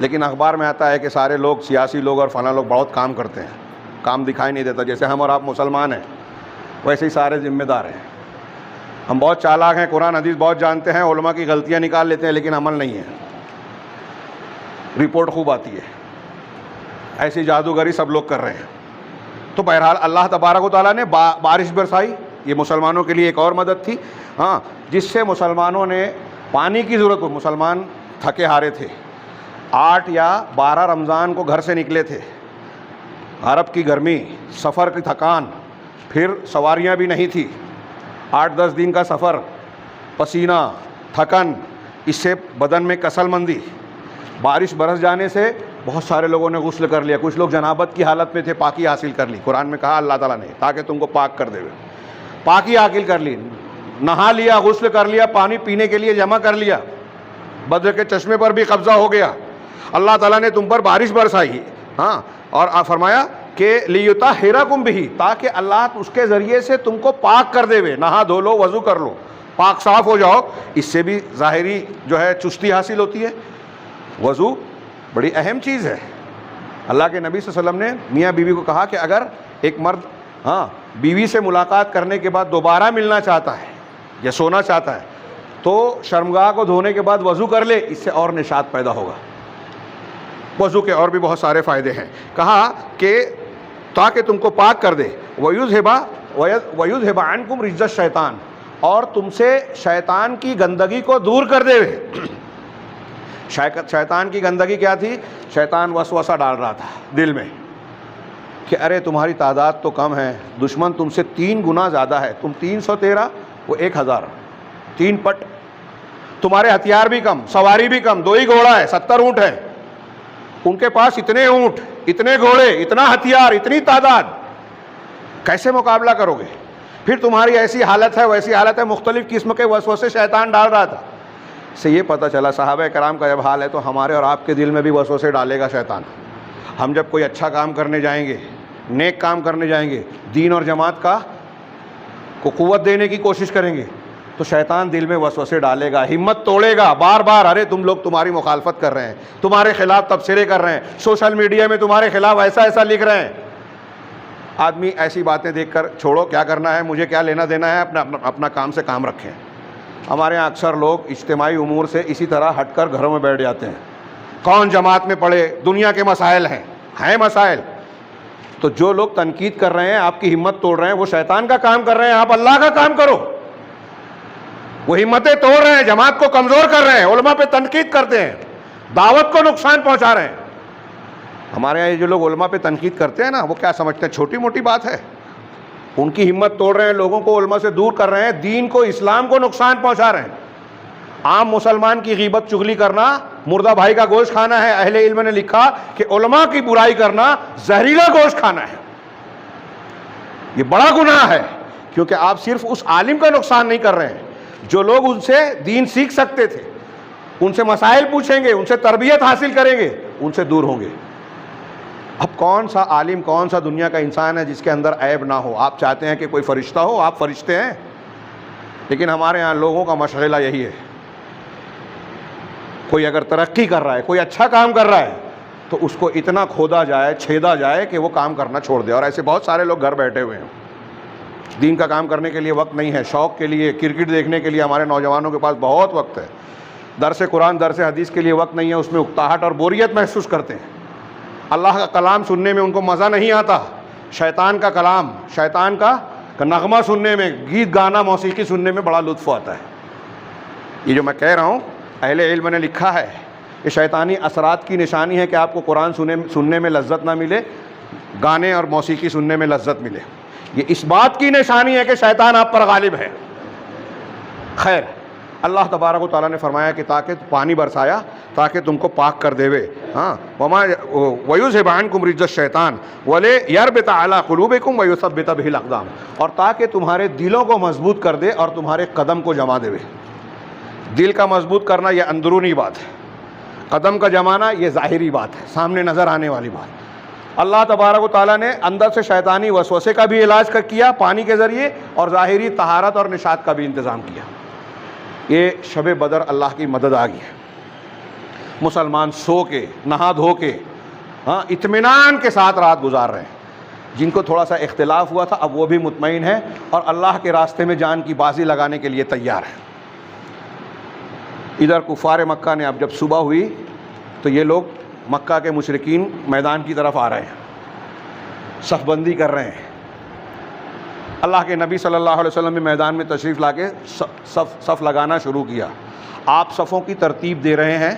लेकिन अखबार में आता है कि सारे लोग, सियासी लोग और फलां लोग बहुत काम करते हैं, काम दिखाई नहीं देता। जैसे हम और आप मुसलमान हैं, वैसे ही सारे ज़िम्मेदार हैं। हम बहुत चालाक हैं, कुरान हदीस बहुत जानते हैं, उलमा की गलतियाँ निकाल लेते हैं, लेकिन अमल नहीं है, रिपोर्ट खूब आती है। ऐसी जादूगरी सब लोग कर रहे हैं। तो बहरहाल अल्लाह तबारक व तआला ने बारिश बरसाई, ये मुसलमानों के लिए एक और मदद थी, हाँ, जिससे मुसलमानों ने पानी की ज़रूरत हो, मुसलमान थके हारे थे, 8 या 12 रमज़ान को घर से निकले थे, अरब की गर्मी, सफ़र की थकान, फिर सवारियाँ भी नहीं थी, 8-10 दिन का सफ़र, पसीना, थकन, इससे बदन में कसलमंदी, बारिश बरस जाने से बहुत सारे लोगों ने गुस्ल कर लिया, कुछ लोग जनाबत की हालत में थे, पाकी हासिल कर ली, कुरान में कहा अल्लाह ताला ने ताकि तुमको पाक कर देवे, पाकी हासिल कर ली, नहा लिया, गुस्ल कर लिया, पानी पीने के लिए जमा कर लिया, बद्र के चश्मे पर भी कब्ज़ा हो गया, अल्लाह ताला ने तुम पर बारिश बरसाई, हाँ, और फरमाया कि लियुताहिरकुम बिही, ताकि अल्लाह उसके ज़रिए से तुमको पाक कर देवे, नहा धो लो, वज़ू कर लो, पाक साफ़ हो जाओ, इससे भी ज़ाहिरी जो है चुस्ती हासिल होती है। वज़ू बड़ी अहम चीज़ है। अल्लाह के नबी सल्लल्लाहु अलैहि वसल्लम ने मियाँ बीवी को कहा कि अगर एक मर्द, हाँ, बीवी से मुलाकात करने के बाद दोबारा मिलना चाहता है या सोना चाहता है तो शर्मगाह को धोने के बाद वज़ू कर ले, इससे और निशात पैदा होगा। वज़ू के और भी बहुत सारे फ़ायदे हैं। कहा कि ताकि तुमको पाक कर दे, वयुज़हिबा अन्कुम रिज्ज़त शैतान, और तुमसे शैतान की गंदगी को दूर कर देवे। शैतान की गंदगी क्या थी? शैतान वसवसा डाल रहा था दिल में कि अरे तुम्हारी तादाद तो कम है, दुश्मन तुमसे 3 गुना ज़्यादा है, तुम 313, वो 1000, 3 पट, तुम्हारे हथियार भी कम, सवारी भी कम, 2 ही घोड़ा है, 70 ऊँट है, उनके पास इतने ऊँट, इतने घोड़े, इतना हथियार, इतनी तादाद, कैसे मुकाबला करोगे? फिर तुम्हारी ऐसी हालत है, वैसी हालत है, मुख्तलिफ़ किस्म के वसवसे शैतान डाल रहा था। से ये पता चला सहाबा कराम का जब हाल है तो हमारे और आपके दिल में भी वसवसे डालेगा शैतान। हम जब कोई अच्छा काम करने जाएंगे, नेक काम करने जाएंगे, दीन और जमात का को कुव्वत देने की कोशिश करेंगे, तो शैतान दिल में वसवसे डालेगा, हिम्मत तोड़ेगा, बार बार अरे तुम लोग तुम्हारी मुखालफत कर रहे हैं, तुम्हारे खिलाफ तबसरे कर रहे हैं, सोशल मीडिया में तुम्हारे खिलाफ ऐसा ऐसा लिख रहे हैं। आदमी ऐसी बातें देखकर छोड़ो, क्या करना है, मुझे क्या लेना देना है, अपना काम से काम रखें। हमारे यहाँ अक्सर लोग इज्तिमाई उमूर से इसी तरह हटकर घरों में बैठ जाते हैं। कौन जमात में पढ़े, दुनिया के मसाइल हैं मसाइल। तो जो लोग तनकीद कर रहे हैं, आपकी हिम्मत तोड़ रहे हैं, वो शैतान का काम कर रहे हैं, आप अल्लाह का काम करो। वो हिम्मतें तोड़ रहे हैं, जमात को कमज़ोर कर रहे हैं, उलमा पे तनकीद करते हैं, दावत को नुकसान पहुँचा रहे हैं। हमारे यहाँ जो लोग उलमा पे तनकीद करते हैं ना, वो क्या समझते हैं छोटी मोटी बात है, उनकी हिम्मत तोड़ रहे हैं, लोगों को उलमा से दूर कर रहे हैं, दीन को, इस्लाम को नुकसान पहुंचा रहे हैं। आम मुसलमान की गीबत चुगली करना मुर्दा भाई का गोश्त खाना है। अहले इल्म ने लिखा कि उलमा की बुराई करना जहरीला गोश्त खाना है, ये बड़ा गुनाह है, क्योंकि आप सिर्फ उस आलिम का नुकसान नहीं कर रहे हैं, जो लोग उनसे दीन सीख सकते थे, उनसे मसाइल पूछेंगे, उनसे तरबियत हासिल करेंगे, उनसे दूर होंगे। अब कौन सा आलिम, कौन सा दुनिया का इंसान है जिसके अंदर ऐब ना हो? आप चाहते हैं कि कोई फरिश्ता हो, आप फरिश्ते हैं, लेकिन हमारे यहाँ लोगों का मशगला यही है, कोई अगर तरक्की कर रहा है, कोई अच्छा काम कर रहा है, तो उसको इतना खोदा जाए, छेदा जाए कि वो काम करना छोड़ दे। और ऐसे बहुत सारे लोग घर बैठे हुए हैं, दीन का काम करने के लिए वक्त नहीं है, शौक़ के लिए, क्रिकेट देखने के लिए हमारे नौजवानों के पास बहुत वक्त है, दरस कुरान, दरस हदीस के लिए वक्त नहीं है, उसमें उकताहट और बोरियत महसूस करते हैं। अल्लाह का कलाम सुनने में उनको मज़ा नहीं आता, शैतान का कलाम, शैतान का नगमा सुनने में, गीत गाना, मौसीकी सुनने में बड़ा लुत्फ़ आता है। ये जो मैं कह रहा हूँ, अहले इल्म ने लिखा है कि शैतानी असरात की निशानी है कि आपको कुरान सुनने में लज्जत ना मिले, गाने और मौसीकी सुनने में लज्जत मिले। ये इस बात की निशानी है कि शैतान आप पर गालिब है। खैर, अल्लाह तबारक व तआला ने फरमाया कि ताकि पानी बरसाया ताकि तुमको पाक कर देवे। हाँ, वमा वयुज़हिबा अन्कुम रिज्ज़त शैतान वले यरबित अला कुलूबिकुम वयुसब्बित बिहिल अक़दाम, और ताकि तुम्हारे दिलों को मजबूत कर दे और तुम्हारे कदम को जमा देवे। दिल का मजबूत करना यह अंदरूनी बात है, कदम का जमाना ये ज़ाहिरी बात है, सामने नज़र आने वाली बात। अल्लाह तबारक व तआला ने अंदर से शैतानी वसवसे का भी इलाज किया पानी के ज़रिए, और ज़ाहिरी तहारत और निशात का भी इंतज़ाम किया। ये शब बदर अल्लाह की मदद आ गई है। मुसलमान सो के, नहा धो के, हाँ, इत्मीनान के साथ रात गुजार रहे हैं। जिनको थोड़ा सा इख्तिलाफ हुआ था, अब वो भी मुतमईन है और अल्लाह के रास्ते में जान की बाजी लगाने के लिए तैयार है। इधर कुफ़ार मक्का ने अब जब सुबह हुई तो ये लोग मक्का के मुशरिकीन मैदान की तरफ आ रहे हैं, सफ़बंदी कर रहे हैं। अल्लाह के नबी सल्लल्लाहु अलैहि वसल्लम ने मैदान में तशरीफ़ लाके सफ़ लगाना शुरू किया। आप सफ़ों की तरतीब दे रहे हैं।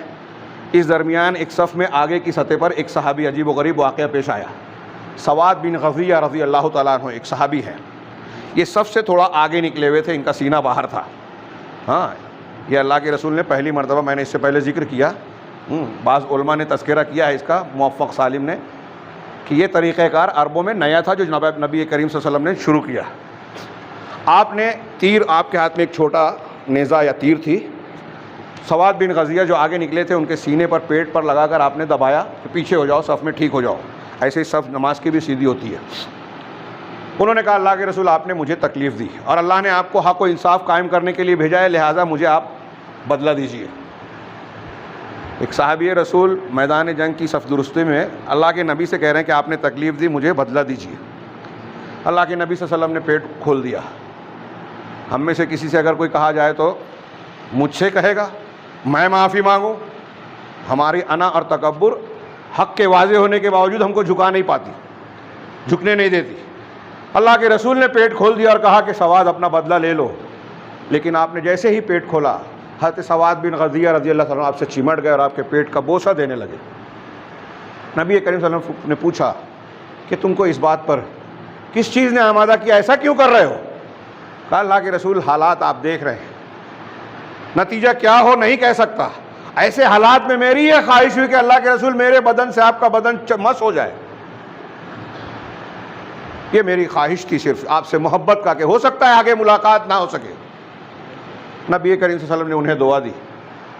इस दरमियान एक सफ़ में आगे की सतह पर एक सहाबी अजीब व गरीब वाक़या पेश आया। सवाद बिन गज़िया रज़ी अल्लाह तआला अन्हु एक सहाबी हैं। ये सफ़ से थोड़ा आगे निकले हुए थे, इनका सीना बाहर था। हाँ, ये अल्लाह के रसूल ने पहली मरतबा, मैंने इससे पहले ज़िक्र किया, बाज़ उलमा ने तज़किरा किया है इसका, मुवफ़्फ़क़ सालिम ने, कि ये तरीक़ेकार अरबों में नया था जो नबी करीम सल्लल्लाहु अलैहि वसल्लम ने शुरू किया। आपने तीर, आपके हाथ में एक छोटा नेज़ा या तीर थी। सवाद बिन गज़िया जो आगे निकले थे उनके सीने पर, पेट पर लगाकर आपने दबाया कि पीछे हो जाओ, सफ़ में ठीक हो जाओ। ऐसे ही सफ़ नमाज की भी सीधी होती है। उन्होंने कहा अल्लाह के रसूल आपने मुझे तकलीफ़ दी और अल्लाह ने आपको हक़ व इंसाफ़ कायम करने के लिए भेजा है, लिहाजा मुझे आप बदला दीजिए। एक साहबी रसूल मैदान जंग की सफ़ दुरुस्ती में अल्लाह के नबी से कह रहे हैं कि आपने तकलीफ़ दी, मुझे बदला दीजिए। अल्लाह के नबी सल्लल्लाहु अलैहि वसल्लम ने पेट खोल दिया। हम में से किसी से अगर कोई कहा जाए तो मुझसे कहेगा मैं माफ़ी मांगूँ? हमारी अना और तकब्बुर हक़ के वाज़े होने के बावजूद हमको झुका नहीं पाती, झुकने नहीं देती। अल्लाह के रसूल ने पेट खोल दिया और कहा कि सवाद अपना बदला ले लो। लेकिन आपने जैसे ही पेट खोला, हज़रत सवाद बिन गज़िया रज़ी अल्लाह तआला आपसे चिमट गए और आपके पेट का बोसा देने लगे। नबी करीम सल्लल्लाहु अलैहि वसल्लम ने पूछा कि तुमको इस बात पर किस चीज़ ने आमादा किया, ऐसा क्यों कर रहे हो? कहा अल्लाह के रसूल हालात आप देख रहे हैं, नतीजा क्या हो नहीं कह सकता। ऐसे हालात में मेरी ये ख्वाहिश हुई कि अल्लाह के रसूल मेरे बदन से आपका बदन मस हो जाए। ये मेरी ख्वाहिश थी सिर्फ आपसे मोहब्बत का, कि हो सकता है आगे मुलाकात ना हो सके। नबी करीम सल्लल्लाहु अलैहि वसल्लम ने उन्हें दुआ दी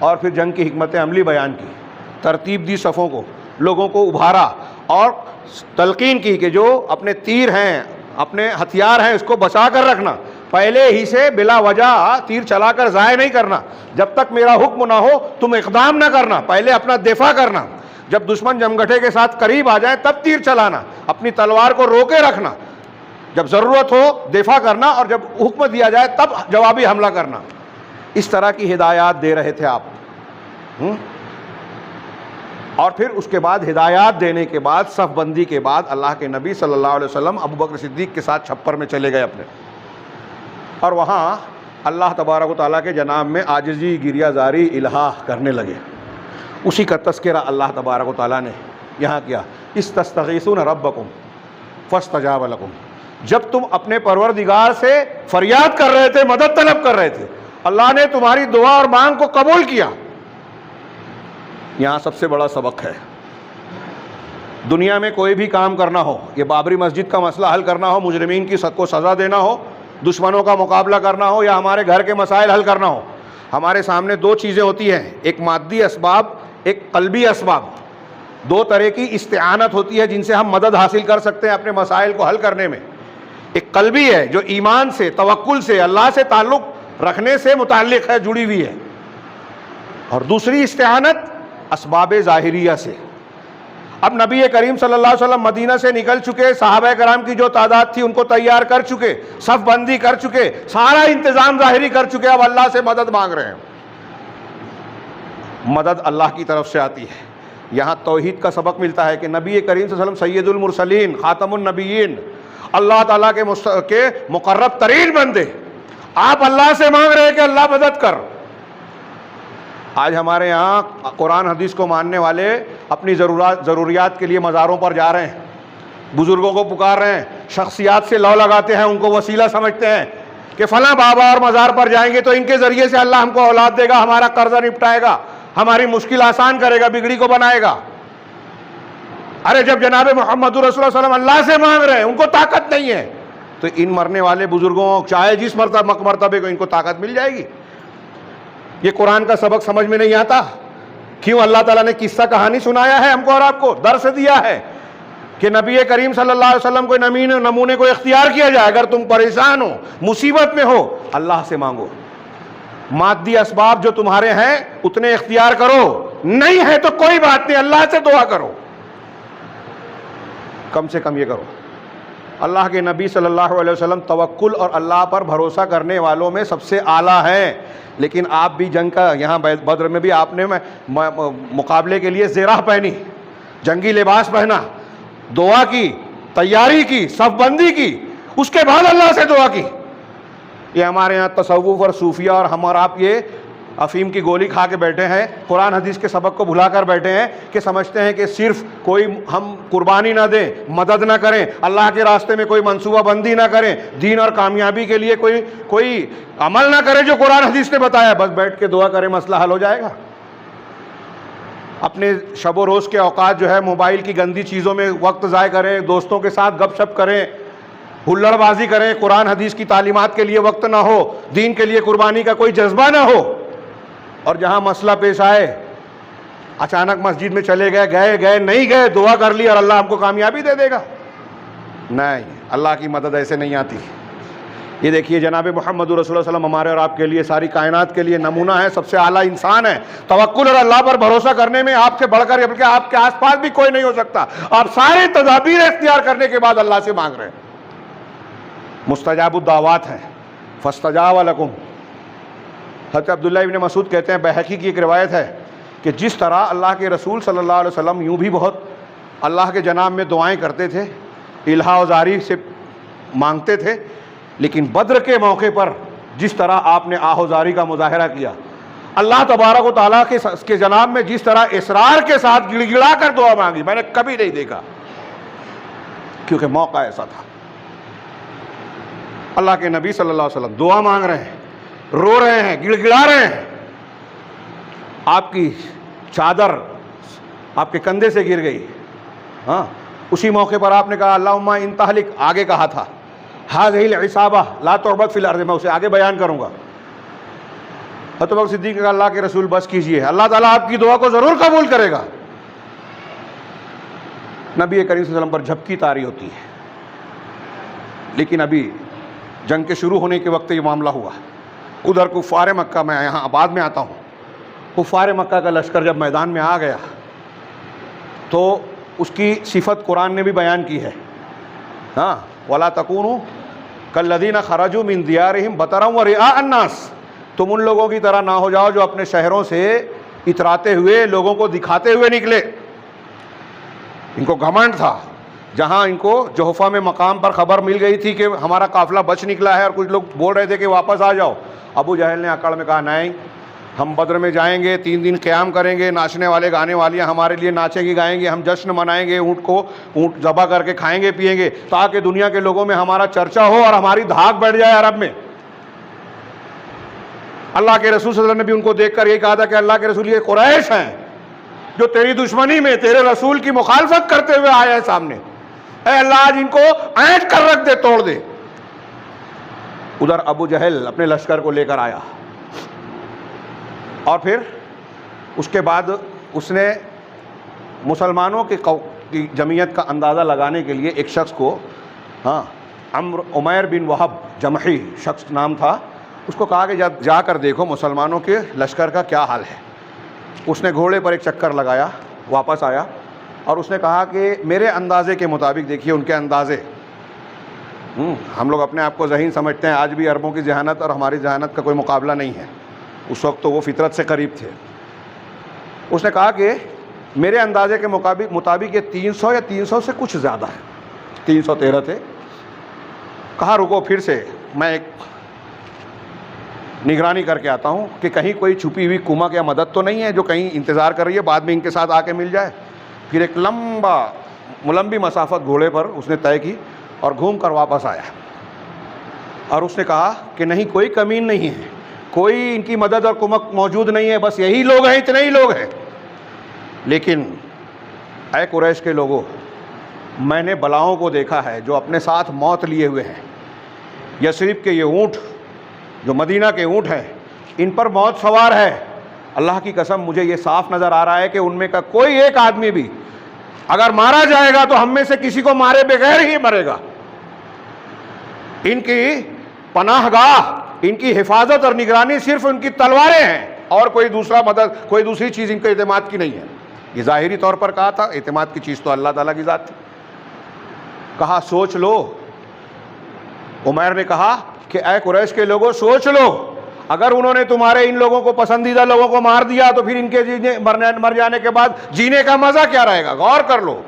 और फिर जंग की हिकमत अमली बयान की, तरतीब दी सफ़ों को, लोगों को उभारा और तलकीन की कि जो अपने तीर हैं, अपने हथियार हैं, इसको बचा कर रखना। पहले ही से बिला वजह तीर चलाकर ज़ाय नहीं करना। जब तक मेरा हुक्म ना हो तुम इक़दाम ना करना, पहले अपना दिफा करना। जब दुश्मन जमघटे के साथ करीब आ जाए तब तीर चलाना, अपनी तलवार को रोके रखना। जब ज़रूरत हो दिफा करना और जब हुक्म दिया जाए तब जवाबी हमला करना। इस तरह की हिदायत दे रहे थे आप। और फिर उसके बाद हिदायत देने के बाद, सफ़बंदी के बाद, अल्लाह के नबी सल्लल्लाहु अलैहि वसल्लम अबू बकर सिद्दीक़ के साथ छप्पर में चले गए अपने, और वहाँ अल्लाह तबारक व तआला के जनाब में आजिज़ी, गिरियाज़ारी, इल्हा करने लगे। उसी का तज़किरा अल्लाह तबारक व तआला ने यहाँ किया, इस्तस्तगीसून रब्बकुम फस्तजाब लकुम। जब तुम अपने परवरदिगार से फरियाद कर रहे थे, मदद तलब कर रहे थे, अल्लाह ने तुम्हारी दुआ और मांग को कबूल किया। यहाँ सबसे बड़ा सबक है। दुनिया में कोई भी काम करना हो, ये बाबरी मस्जिद का मसला हल करना हो, मुजरिमीन की को सज़ा देना हो, दुश्मनों का मुकाबला करना हो, या हमारे घर के मसाइल हल करना हो, हमारे सामने दो चीज़ें होती हैं, एक मादी असबाब, एक क़ल्बी असबाब। दो तरह की इस्तिआनत होती है जिनसे हम मदद हासिल कर सकते हैं अपने मसाइल को हल करने में। एक क़ल्बी है जो ईमान से, तवक्कुल से, अल्लाह से ताल्लुक़ रखने से मुताल्लिक़ है, जुड़ी हुई है, और दूसरी इस्तिआनत असबाब ज़ाहिरिया से। अब नबी करीम सल्लल्लाहु अलैहि वसल्लम मदीना से निकल चुके, सहाबा कराम की जो तादाद थी उनको तैयार कर चुके, सफ़बंदी कर चुके, सारा इंतज़ाम ज़ाहिरी कर चुके, अब अल्लाह से मदद मांग रहे हैं। मदद अल्लाह की तरफ से आती है। यहाँ तौहीद का सबक मिलता है कि नबी करीम सल्लल्लाहु अलैहि वसल्लम सैयदुल मुरसलीन, खातमुन नबिय्यीन, अल्लाह ताला के मुक़र्रब तरीन बंदे, आप अल्लाह से मांग रहे हैं कि अल्लाह मदद कर। आज हमारे यहाँ कुरान हदीस को मानने वाले अपनी ज़रूरियात के लिए मज़ारों पर जा रहे हैं, बुज़ुर्गों को पुकार रहे हैं, शख्सियात से लौ लगाते हैं, उनको वसीला समझते हैं कि फ़लाँ बाबा और मज़ार पर जाएंगे तो इनके ज़रिए से अल्लाह हमको औलाद देगा, हमारा कर्जा निपटाएगा, हमारी मुश्किल आसान करेगा, बिगड़ी को बनाएगा। अरे जब जनाब मोहम्मद रसूलुल्लाह सल्लल्लाहु अलैहि वसल्लम अल्लाह से मांग रहे हैं, उनको ताकत नहीं है, तो इन मरने वाले बुज़ुर्गों, चाहे जिस मरतबे को, इनको ताकत मिल जाएगी। ये कुरान का सबक समझ में नहीं आता? क्यों अल्लाह ताला ने किस्सा कहानी सुनाया है हमको और आपको, दर्स दिया है कि नबी करीम सल्लल्लाहु अलैहि वसल्लम को नमूने को इख्तियार किया जाए। अगर तुम परेशान हो, मुसीबत में हो, अल्लाह से मांगो। मादी असबाब जो तुम्हारे हैं उतने इख्तियार करो, नहीं है तो कोई बात नहीं, अल्लाह से दुआ करो, कम से कम ये करो। अल्लाह के नबी सल्लल्लाहु अलैहि वसल्लम तवक्कुल और अल्लाह पर भरोसा करने वालों में सबसे आला हैं। लेकिन आप भी जंग का, यहाँ बद्र में भी आपने मुकाबले के लिए ज़ेरा पहनी, जंगी लिबास पहना, दुआ की, तैयारी की, सफबंदी की, उसके बाद अल्लाह से दुआ की। ये हमारे यहाँ तसव्वुफ और सूफिया और हम और आप ये अफीम की गोली खा के बैठे हैं, कुरान हदीस के सबक को भुला कर बैठे हैं कि समझते हैं कि सिर्फ कोई हम कुर्बानी ना दें, मदद ना करें, अल्लाह के रास्ते में कोई मंसूबाबंदी ना करें, दीन और कामयाबी के लिए कोई अमल ना करें जो कुरान हदीस ने बताया, बस बैठ के दुआ करें मसला हल हो जाएगा। अपने शब रोज़ के औकात जो है मोबाइल की गंदी चीज़ों में वक्त ज़ाय करें, दोस्तों के साथ गपशप करें, हुल्लड़बाजी करें, कुरान हदीस की तालीमात के लिए वक्त ना हो, दीन के लिए कुर्बानी का कोई जज्बा ना हो, और जहाँ मसला पेश आए अचानक मस्जिद में चले गए नहीं गए, दुआ कर ली और अल्लाह हमको कामयाबी दे देगा। नहीं, अल्लाह की मदद ऐसे नहीं आती। ये देखिए जनाब मोहम्मद रसूलुल्लाह सल्लल्लाहु अलैहि वसल्लम हमारे और आपके लिए, सारी कायनात के लिए नमूना है, सबसे आला इंसान है। तवक्कुल और अल्लाह पर भरोसा करने में आपसे बढ़कर बल्कि आपके आसपास भी कोई नहीं हो सकता। आप सारे तदाबीर इख्तियार करने के बाद अल्लाह से मांग रहे हैं। मुस्तजाबुद दावात हैं, फस्तजाब लकुम। हज़रत अब्दुल्लाह इब्न मसूद कहते हैं, बैहक़ी की एक रिवायत है कि जिस तरह अल्लाह के रसूल सल्लल्लाहु अलैहि वसल्लम यूँ भी बहुत अल्लाह के जनाब में दुआएं करते थे, इल्हा ज़ारी से मांगते थे, लेकिन बद्र के मौके पर जिस तरह आपने आहोजारी का मुजाहरा किया, अल्लाह तबारक व तआला के जनाब में जिस तरह इसरार के साथ गिड़गिड़ा कर दुआ मांगी, मैंने कभी नहीं देखा, क्योंकि मौका ऐसा था। अल्लाह के नबी सल्लल्लाहु अलैहि वसल्लम दुआ मांग रहे हैं, रो रहे हैं, गिड़गिड़ा रहे हैं, आपकी चादर आपके कंधे से गिर गई। हाँ, उसी मौके पर आपने कहा अल्लाहुम्मा इन तहलिक, आगे कहा था हाज़िहिल इसाबा ला तुअबद फिल अर्ज़, मैं उसे आगे बयान करूँगा। हज़रत अबू बकर सिद्दीक़ ने कहा अल्लाह के रसूल बस कीजिए, अल्लाह ताला आपकी दुआ को ज़रूर कबूल करेगा। नबी करीम सल्लल्लाहु अलैहि वसल्लम पर झपकी तारी होती है, लेकिन अभी जंग के शुरू होने के वक्त ये मामला हुआ। उधर कुफ़ार मक्का, मैं यहाँ बाद में आता हूँ, कुफ़ार मक्का का लश्कर जब मैदान में आ गया तो उसकी सिफत कुरान ने भी बयान की है। हाँ, वला तकूनू कल्लज़ीना खरजू मिन दियारिहिम बतरन व रिआ अन्नास, तुम उन लोगों की तरह ना हो जाओ जो अपने शहरों से इतराते हुए, लोगों को दिखाते हुए निकले। इनको घमंड था, जहाँ इनको जोहफ़ा में मकाम पर ख़बर मिल गई थी कि हमारा काफ़िला बच निकला है और कुछ लोग बोल रहे थे कि वापस आ जाओ। अबू जहल ने अकड़ में कहा नहीं, हम बद्र में जाएंगे, 3 दिन क़याम करेंगे, नाचने वाले गाने वालियाँ हमारे लिए नाचेंगी गाएंगे, हम जश्न मनाएंगे, ऊँट ज़बह करके खाएंगे पिएंगे, ताकि दुनिया के लोगों में हमारा चर्चा हो और हमारी धाक बढ़ जाए अरब में। अल्लाह के रसूल सल्लल्लाहु अलैहि वसल्लम ने भी उनको देखकर यही कहा था कि अल्लाह के रसूल ये कुरैश हैं जो तेरी दुश्मनी में तेरे रसूल की मुखालफत करते हुए आए हैं सामने, ऐ अल्लाह आज इनको ऐंठ कर रख दे, तोड़ दे। उधर अबू जहल अपने लश्कर को लेकर आया और फिर उसके बाद उसने मुसलमानों की जमीयत का अंदाज़ा लगाने के लिए एक शख्स को, हाँ, उमैर बिन वहब जमही शख्स नाम था, उसको कहा कि जाकर देखो मुसलमानों के लश्कर का क्या हाल है। उसने घोड़े पर एक चक्कर लगाया, वापस आया और उसने कहा कि मेरे अंदाज़े के मुताबिक, देखिए उनके अंदाज़े, हम लोग अपने आप को ज़हीन समझते हैं, आज भी अरबों की जहानत और हमारी जहानत का कोई मुकाबला नहीं है, उस वक्त तो वो फितरत से करीब थे। उसने कहा कि मेरे अंदाज़े के मुताबिक ये 300 या 300 से कुछ ज़्यादा है, 313 थे। कहा रुको, फिर से मैं एक निगरानी करके आता हूँ कि कहीं कोई छुपी हुई कुमक या मदद तो नहीं है जो कहीं इंतज़ार कर रही है, बाद में इनके साथ आके मिल जाए। फिर एक लंबी मसाफत घोड़े पर उसने तय की और घूम कर वापस आया और उसने कहा कि नहीं, कोई कमीन नहीं है, कोई इनकी मदद और कुमक मौजूद नहीं है, बस यही लोग हैं, इतने ही लोग हैं। लेकिन ऐ कुरैश के लोगों, मैंने बलाओं को देखा है जो अपने साथ मौत लिए हुए हैं। यसरिब के ये ऊँट जो मदीना के ऊँट हैं, इन पर मौत सवार है। अल्लाह की कसम मुझे ये साफ नज़र आ रहा है कि उनमें का कोई एक आदमी भी अगर मारा जाएगा तो हम में से किसी को मारे बगैर ही मरेगा। इनकी पनाहगाह, इनकी हिफाजत और निगरानी सिर्फ उनकी तलवारें हैं और कोई दूसरा मदद, कोई दूसरी चीज़ इनके एतमाद की नहीं है। ये ज़ाहिरी तौर पर कहा था, एतमाद की चीज़ तो अल्लाह ताला की ज़ात थी। कहा सोच लो, उमैर ने कहा कि ऐ कुरैश के लोगों सोच लो, अगर उन्होंने तुम्हारे इन लोगों को, पसंदीदा लोगों को मार दिया तो फिर इनके मर जाने के बाद जीने का मजा क्या रहेगा? गौर कर लो।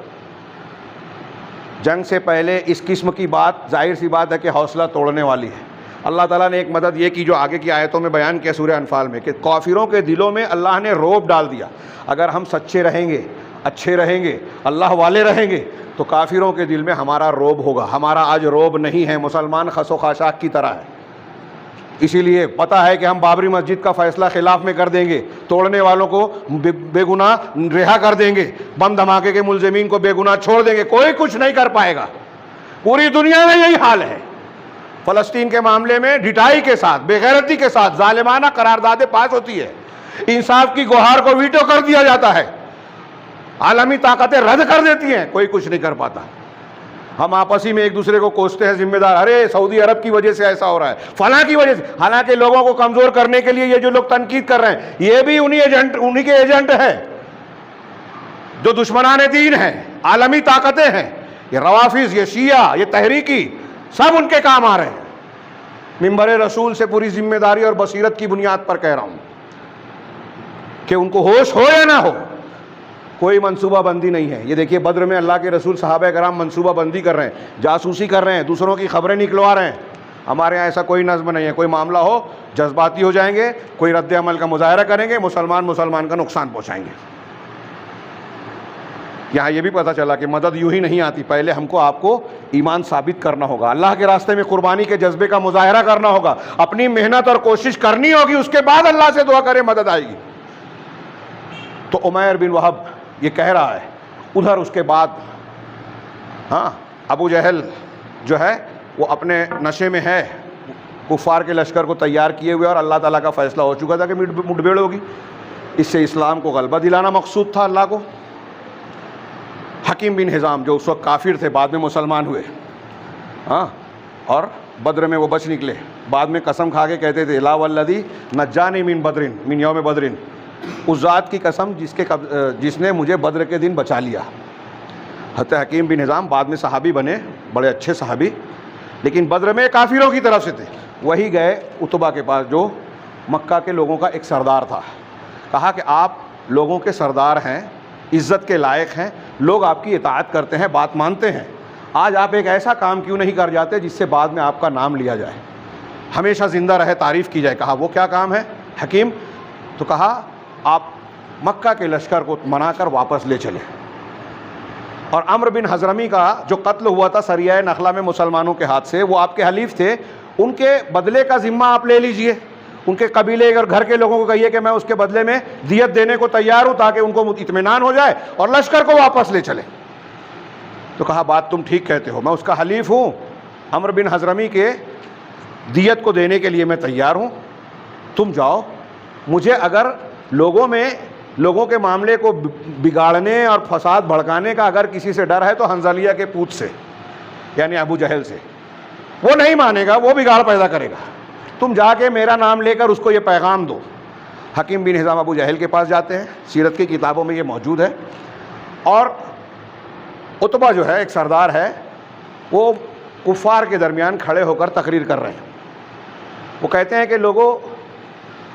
जंग से पहले इस किस्म की बात जाहिर सी बात है कि हौसला तोड़ने वाली है। अल्लाह ताला ने एक मदद ये की जो आगे की आयतों में बयान किया सूरह अनफाल में, कि काफिरों के दिलों में अल्लाह ने रौब डाल दिया। अगर हम सच्चे रहेंगे, अच्छे रहेंगे, अल्लाह वाले रहेंगे, तो काफिरों के दिल में हमारा रौब होगा। हमारा आज रौब नहीं है, मुसलमान खसो खाशाक की तरह है। इसीलिए पता है कि हम बाबरी मस्जिद का फैसला खिलाफ में कर देंगे, तोड़ने वालों को बेगुनाह रिहा कर देंगे, बम धमाके के मुलजिमीन को बेगुनाह छोड़ देंगे, कोई कुछ नहीं कर पाएगा। पूरी दुनिया में यही हाल है। फ़लस्तीन के मामले में ढिठाई के साथ, बेगैरती के साथ जालिमाना करारदादें पास होती है, इंसाफ की गुहार को वीटो कर दिया जाता है, आलमी ताकतें रद्द कर देती हैं, कोई कुछ नहीं कर पाता। हम आपस ही में एक दूसरे को कोसते हैं जिम्मेदार, अरे सऊदी अरब की वजह से ऐसा हो रहा है, फलां की वजह से। हालांकि लोगों को कमजोर करने के लिए ये जो लोग तनकीद कर रहे हैं, ये भी उन्हीं के एजेंट हैं, जो दुश्मनाने दीन हैं, आलमी ताकतें हैं। ये रवाफिज, ये शिया, ये तहरीकी, सब उनके काम आ रहे हैं। मिंबर रसूल से पूरी जिम्मेदारी और बसीरत की बुनियाद पर कह रहा हूं कि उनको होश हो या ना हो, कोई मंसूबा बंदी नहीं है। ये देखिए, बद्र में अल्लाह के रसूल सहाबा कराम मंसूबा बंदी कर रहे हैं, जासूसी कर रहे हैं, दूसरों की खबरें निकलवा रहे हैं। हमारे यहाँ ऐसा कोई नज़्म नहीं है। कोई मामला हो, जज्बाती हो जाएंगे, कोई रद्द अमल का मुजाहरा करेंगे, मुसलमान का नुकसान पहुँचाएंगे। यहाँ ये भी पता चला कि मदद यूं ही नहीं आती, पहले हमको आपको ईमान साबित करना होगा, अल्लाह के रास्ते में कुर्बानी के जज्बे का मुजाहरा करना होगा, अपनी मेहनत और कोशिश करनी होगी, उसके बाद अल्लाह से दुआ करें, मदद आएगी। तो उमैर बिन वहब ये कह रहा है। उधर उसके बाद हाँ, अबू जहल जो है वो अपने नशे में है, कुफ़ार के लश्कर को तैयार किए हुए, और अल्लाह ताला का फैसला हो चुका था कि मुठभेड़ होगी। इससे इस्लाम को गलबा दिलाना मकसूद था अल्लाह को। हकीम बिन हिज़ाम जो उस वक्त काफिर थे, बाद में मुसलमान हुए, हाँ, और बद्र में वो बच निकले। बाद में कसम खा के कहते थे, ला वल्लदी नज्जानी मिन बद्रिन मिन यौम बद्रिन, उस ज़ात की कसम जिसने मुझे बद्र के दिन बचा लिया। हज़रत हकीम बिन हिज़ाम बाद में सहाबी बने, बड़े अच्छे सहाबी, लेकिन बद्र में काफिरों की तरफ से थे। वही गए उतबा के पास, जो मक्का के लोगों का एक सरदार था। कहा कि आप लोगों के सरदार हैं, इज़्ज़त के लायक हैं, लोग आपकी इताअत करते हैं, बात मानते हैं। आज आप एक ऐसा काम क्यों नहीं कर जाते जिससे बाद में आपका नाम लिया जाए, हमेशा ज़िंदा रहे, तारीफ़ की जाए। कहा वो क्या काम है हकीम? तो कहा आप मक्का के लश्कर को मनाकर वापस ले चले, और अम्र बिन हज़रमी का जो कत्ल हुआ था सरिया नखला में मुसलमानों के हाथ से, वो आपके हलीफ थे, उनके बदले का ज़िम्मा आप ले लीजिए। उनके कबीले और घर के लोगों को कहिए कि मैं उसके बदले में दियत देने को तैयार हूँ, ताकि उनको इत्मीनान हो जाए और लश्कर को वापस ले चले। तो कहा बात तुम ठीक कहते हो, मैं उसका हलीफ हूँ, अम्र बिन हज़रमी के दियत को देने के लिए मैं तैयार हूँ, तुम जाओ। मुझे अगर लोगों के मामले को बिगाड़ने और फसाद भड़काने का अगर किसी से डर है तो हंज़लिया के पूत से, यानी अबू जहल से। वो नहीं मानेगा, वो बिगाड़ पैदा करेगा। तुम जाके मेरा नाम लेकर उसको ये पैगाम दो। हकीम बिन हिज़ाम अबू जहल के पास जाते हैं, सीरत की किताबों में ये मौजूद है। और उतबा जो है एक सरदार है, वो कुफ़ार के दरमियान खड़े होकर तकरीर कर रहे हैं। वो कहते हैं कि लोगों,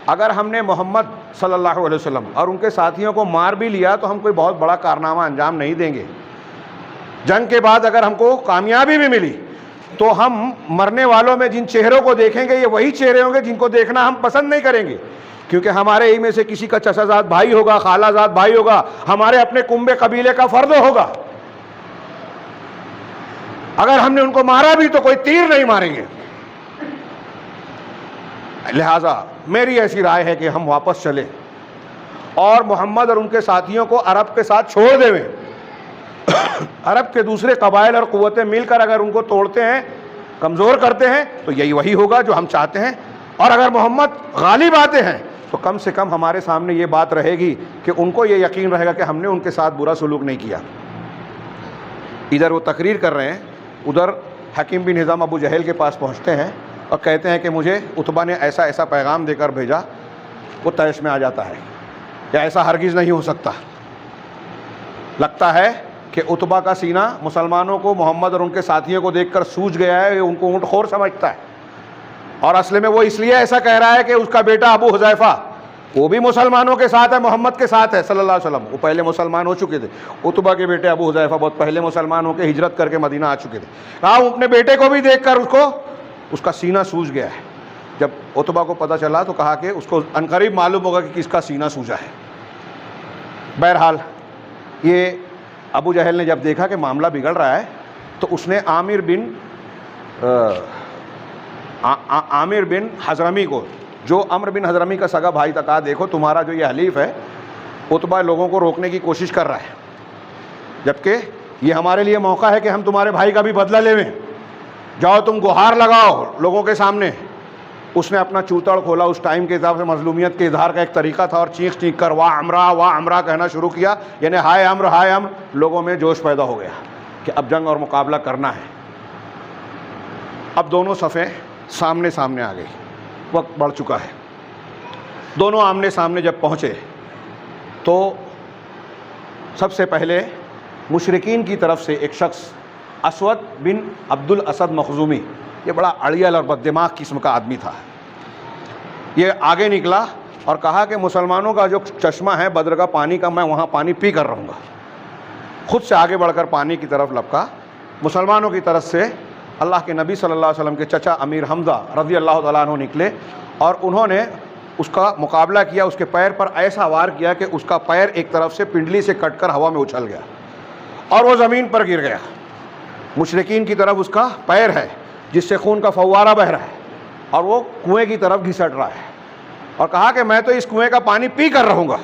अगर हमने मोहम्मद सल्लल्लाहु अलैहि वसल्लम और उनके साथियों को मार भी लिया तो हम कोई बहुत बड़ा कारनामा अंजाम नहीं देंगे। जंग के बाद अगर हमको कामयाबी भी मिली तो हम मरने वालों में जिन चेहरों को देखेंगे, ये वही चेहरे होंगे जिनको देखना हम पसंद नहीं करेंगे, क्योंकि हमारे ही में से किसी का चचाजाद भाई होगा, खालाजाद भाई होगा, हमारे अपने कुंबे कबीले का फर्द होगा। अगर हमने उनको मारा भी तो कोई तीर नहीं मारेंगे। लिहाजा मेरी ऐसी राय है कि हम वापस चले और मोहम्मद और उनके साथियों को अरब के साथ छोड़ देवें। अरब के दूसरे कबाइल और कुव्वतें मिलकर अगर उनको तोड़ते हैं, कमज़ोर करते हैं, तो यही वही होगा जो हम चाहते हैं। और अगर मोहम्मद गालिब आते हैं तो कम से कम हमारे सामने ये बात रहेगी कि उनको ये यकीन रहेगा कि हमने उनके साथ बुरा सलूक नहीं किया। इधर वो तकरीर कर रहे हैं, उधर हकीम बिन हिज़ाम अबू जहल के पास पहुँचते हैं और कहते हैं कि मुझे उतबा ने ऐसा ऐसा पैगाम देकर भेजा। वो तैश में आ जाता है कि ऐसा हरगिज़ नहीं हो सकता। लगता है कि उतबा का सीना मुसलमानों को, मोहम्मद और उनके साथियों को देखकर सूझ गया है, उनको ऊँटखोर समझता है। और असले में वो इसलिए ऐसा कह रहा है कि उसका बेटा अबू हुज़ैफा वो भी मुसलमानों के साथ है, मोहम्मद के साथ है सल्लल्लाहु अलैहि वसल्लम। वो पहले मुसलमान हो चुके थे। उतबा के बेटे अबू हुज़ैफा बहुत पहले मुसलमान होकर हिजरत करके मदीना आ चुके थे। कहा अपने बेटे को भी देखकर उसका सीना सूज गया है। जब उतबा को पता चला तो कहा कि उसको अनकरीब मालूम होगा कि किसका सीना सूजा है। बहरहाल ये अबू जहल ने जब देखा कि मामला बिगड़ रहा है तो उसने आमिर बिन हज़रमी को, जो अम्र बिन हज़रमी का सगा भाई था, कहा देखो तुम्हारा जो ये हलीफ है उतबा लोगों को रोकने की कोशिश कर रहा है, जबकि ये हमारे लिए मौका है कि हम तुम्हारे भाई का भी बदला लेवें। जाओ तुम गुहार लगाओ लोगों के सामने। उसने अपना चूतड़ खोला। उस टाइम के हिसाब से मजलूमियत के इजहार का एक तरीका था, और चीख चीख कर वाह अमरा कहना शुरू किया, यानी हाय अम्र। लोगों में जोश पैदा हो गया कि अब जंग और मुकाबला करना है। अब दोनों सफ़ें सामने सामने आ गई। वक्त बढ़ चुका है। दोनों आमने सामने जब पहुँचे तो सबसे पहले मुशरिकीन की तरफ से एक शख्स असवद बिन अब्दुल असद मखजूमी, ये बड़ा अड़ियल और बददिमाग किस्म का आदमी था, ये आगे निकला और कहा कि मुसलमानों का जो चश्मा है बद्र का पानी का, मैं वहाँ पानी पी कर रहूँगा। खुद से आगे बढ़कर पानी की तरफ लपका। मुसलमानों की तरफ से अल्लाह के नबी सल्लल्लाहु अलैहि वसल्लम के चचा अमीर हमज़ा रज़ी अल्लाह तआला अन्हु निकले और उन्होंने उसका मुकाबला किया। उसके पैर पर ऐसा वार किया कि उसका पैर एक तरफ से पिंडली से कटकर हवा में उछल गया और वो ज़मीन पर गिर गया। मुशरिकीन की तरफ उसका पैर है जिससे खून का फव्वारा बह रहा है और वो कुएं की तरफ घिसट रहा है, और कहा कि मैं तो इस कुएं का पानी पी कर रहूँगा।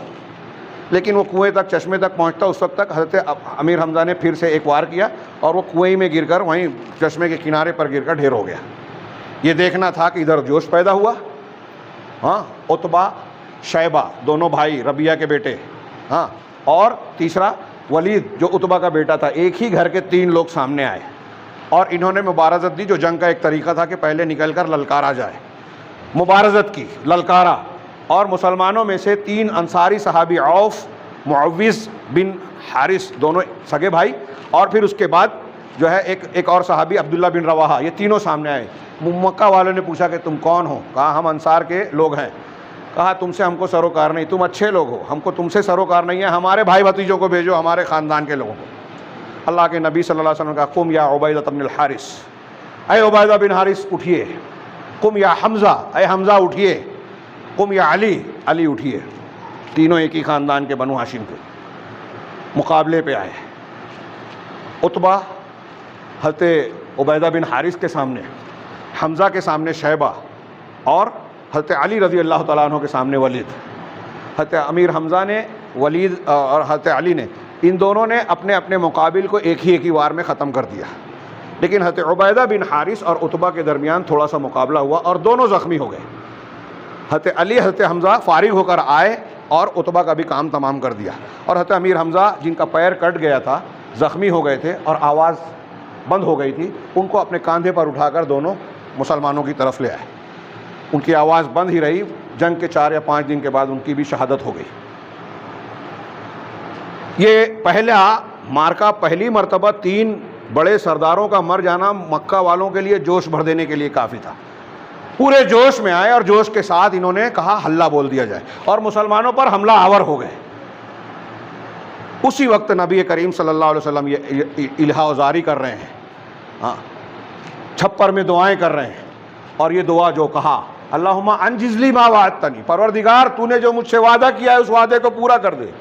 लेकिन वो कुएं तक, चश्मे तक पहुँचता उस वक्त तक हज़रत अमीर हमज़ा ने फिर से एक वार किया और वो कुएं में गिरकर वहीं चश्मे के किनारे पर गिरकर ढेर हो गया। ये देखना था कि इधर जोश पैदा हुआ। हाँ, उतबा शैबा दोनों भाई, रबिया के बेटे, हाँ, और तीसरा वलीद जो उतबा का बेटा था, एक ही घर के 3 लोग सामने आए और इन्होंने मुबारज़त दी, जो जंग का एक तरीका था कि पहले निकल कर ललकारा जाए। मुबारज़त की, ललकारा, और मुसलमानों में से 3 अंसारी सहाबी औफ, मुअव्विज़ बिन हारिस, दोनों सगे भाई, और फिर उसके बाद जो है एक और सहाबी अब्दुल्ला बिन रवाहा, ये तीनों सामने आए। मक्का वालों ने पूछा कि तुम कौन हो? कहा हम अंसार के लोग हैं। कहा तुमसे हमको सरोकार नहीं, तुम अच्छे लोग हो, हमको तुमसे सरोकार नहीं है, हमारे भाई भतीजों को भेजो, हमारे ख़ानदान के लोगों को। अल्लाह के नबी सल्लल्लाहु अलैहि वसल्लम का कुम या उबैदा बिन हारिस, अय उबैदा बिन हारिस उठिए। कुम या हमज़ा, अय हमज़ा उठिए। कुम या अली उठिए। तीनों एक ही ख़ानदान के बनु हाशिम के मुकाबले पे आए। उतबा हज़रत उबैदा बिन हारिस के सामने, हमज़ा के सामने शैबा, और हज़रत अली रज़ी अल्लाह तआला अन्हु के सामने वलीद। हज़रत अमीर हमज़ा ने, वलीद और हज़रत अली ने, इन दोनों ने अपने अपने मुकाबिल को एक ही वार में ख़त्म कर दिया। लेकिन हज़रत उबैदा बिन हारिस और उतबा के दरमियान थोड़ा सा मुकाबला हुआ और दोनों ज़ख्मी हो गए। हज़रत अली, हज़रत हमज़ा फारिग होकर आए और उतबा का भी काम तमाम कर दिया, और हज़रत अमीर हमज़ा जिनका पैर कट गया था, ज़ख्मी हो गए थे और आवाज़ बंद हो गई थी, उनको अपने कंधे पर उठाकर दोनों मुसलमानों की तरफ ले आए। उनकी आवाज़ बंद ही रही। जंग के 4 या 5 दिन के बाद उनकी भी शहादत हो गई। ये पहला मार्का, पहली मरतबा 3 बड़े सरदारों का मर जाना मक्का वालों के लिए जोश भर देने के लिए काफ़ी था। पूरे जोश में आए और जोश के साथ इन्होंने कहा हल्ला बोल दिया जाए, और मुसलमानों पर हमला आवर हो गए। उसी वक्त नबी करीम सल्लल्लाहु अलैहि वसल्लम ये इल्हा जारी कर रहे हैं, हाँ, छप्पर में दुआएं कर रहे हैं, और ये दुआ जो कहा, अल्लाहुम्मा अंजिज़ली मा वाअदतनी, परवरदिगार तूने जो मुझसे वादा किया है उस वादे को पूरा कर दे।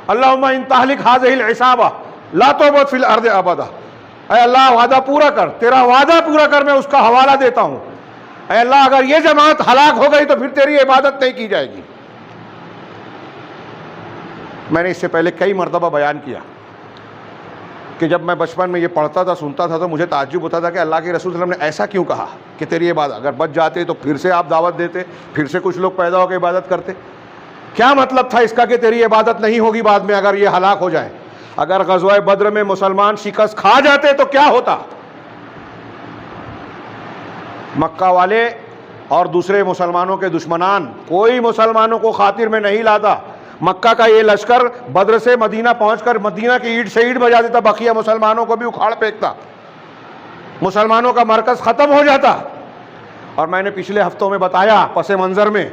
अल्लाहुम्मा इन ताहलिक हाज़िहिल इसाबा ला तुबत फिल अर्द अबदा, ऐ अल्लाह वादा पूरा कर, तेरा वादा पूरा कर, मैं उसका हवाला देता हूँ। ऐ अल्लाह अगर ये जमात हलाक हो गई तो फिर तेरी इबादत नहीं की जाएगी। मैंने इससे पहले कई मरतबा बयान किया कि जब मैं बचपन में ये पढ़ता था, सुनता था, तो मुझे ताज्जुब होता था कि अल्लाह के रसूल सल्लल्लाहु अलैहि वसल्लम ने ऐसा क्यों कहा कि तेरी इबादत, अगर बच जाते तो फिर से आप दावत देते, फिर से कुछ लोग पैदा होकर इबादत करते। क्या मतलब था इसका कि तेरी इबादत नहीं होगी बाद में अगर ये हलाक हो जाए? अगर ग़ज़वा बद्र में मुसलमान शिकस्त खा जाते तो क्या होता? मक्का वाले और दूसरे मुसलमानों के दुश्मनान कोई मुसलमानों को खातिर में नहीं लाता। मक्का का ये लश्कर बद्र से मदीना पहुंचकर मदीना की ईंट से ईंट बजा देता, बकिया मुसलमानों को भी उखाड़ फेंकता, मुसलमानों का मरकज़ ख़त्म हो जाता। और मैंने पिछले हफ्तों में बताया पस मंज़र में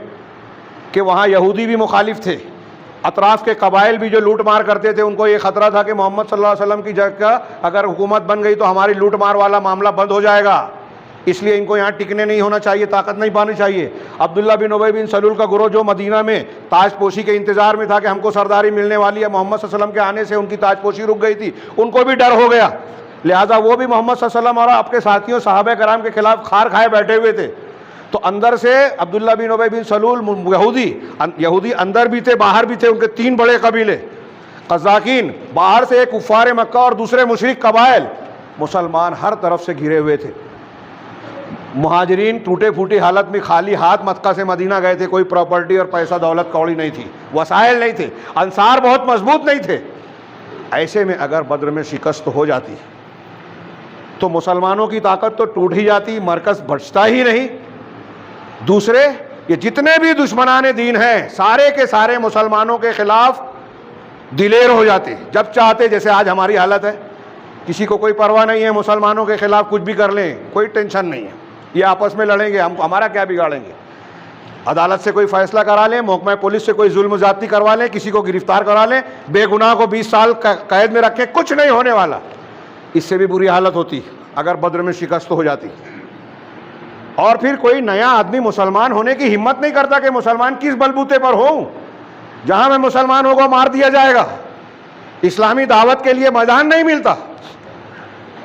कि वहाँ यहूदी भी मुखालिफ थे, अतराफ़ के कबाइल भी जो लूट मार करते थे, उनको ये ख़तरा था कि मोहम्मद सल्लल्लाहु अलैहि वसल्लम की जगह अगर हुकूमत बन गई तो हमारी लूट मार वाला मामला बंद हो जाएगा, इसलिए इनको यहाँ टिकने नहीं होना चाहिए, ताकत नहीं पानी चाहिए। अब्दुल्ला बिन उबई बिन सलूल का गिरोह जो मदीना में ताजपोशी के इंतज़ार में था कि हमको सरदारी मिलने वाली है, मोहम्मद सल्लल्लाहु अलैहि वसल्लम के आने से उनकी ताजपोशी रुक गई थी, उनको भी डर हो गया, लिहाजा वो भी मोहम्मद सल्लल्लाहु अलैहि वसल्लम और आपके साथियों सहाबा कराम के खिलाफ खार खाए बैठे हुए थे। तो अंदर से अब्दुल्ला बिन उबई बिन सलूल यहूदी अंदर भी थे, बाहर भी थे, उनके 3 बड़े कबीले क़ज़ाकीन, बाहर से एक कुफ़ार मक्का और दूसरे मुशरिक कबाइल, मुसलमान हर तरफ से घिरे हुए थे। मुहाजिरीन टूटे फूटी हालत में खाली हाथ मक्का से मदीना गए थे, कोई प्रॉपर्टी और पैसा दौलत कौड़ी नहीं थी, वसाइल नहीं थे, अंसार बहुत मजबूत नहीं थे। ऐसे में अगर बद्र में शिकस्त हो जाती तो मुसलमानों की ताकत तो टूट ही जाती, मरकज़ बचता ही नहीं। दूसरे ये जितने भी दुश्मनाने दीन हैं सारे के सारे मुसलमानों के खिलाफ दिलेर हो जाते, जब चाहते, जैसे आज हमारी हालत है, किसी को कोई परवाह नहीं है, मुसलमानों के खिलाफ कुछ भी कर लें, कोई टेंशन नहीं है, ये आपस में लड़ेंगे, हमको हमारा क्या बिगाड़ेंगे, अदालत से कोई फैसला करा लें, महकमा पुलिस से कोई जुल्म ज़्यादती करवा लें, किसी को गिरफ्तार करा लें, बेगुनाह को 20 साल कैद में रखें, कुछ नहीं होने वाला। इससे भी बुरी हालत होती अगर बद्र में शिकस्त हो जाती। और फिर कोई नया आदमी मुसलमान होने की हिम्मत नहीं करता कि मुसलमान किस बलबूते पर हो, जहां मैं मुसलमान होगा मार दिया जाएगा, इस्लामी दावत के लिए मैदान नहीं मिलता।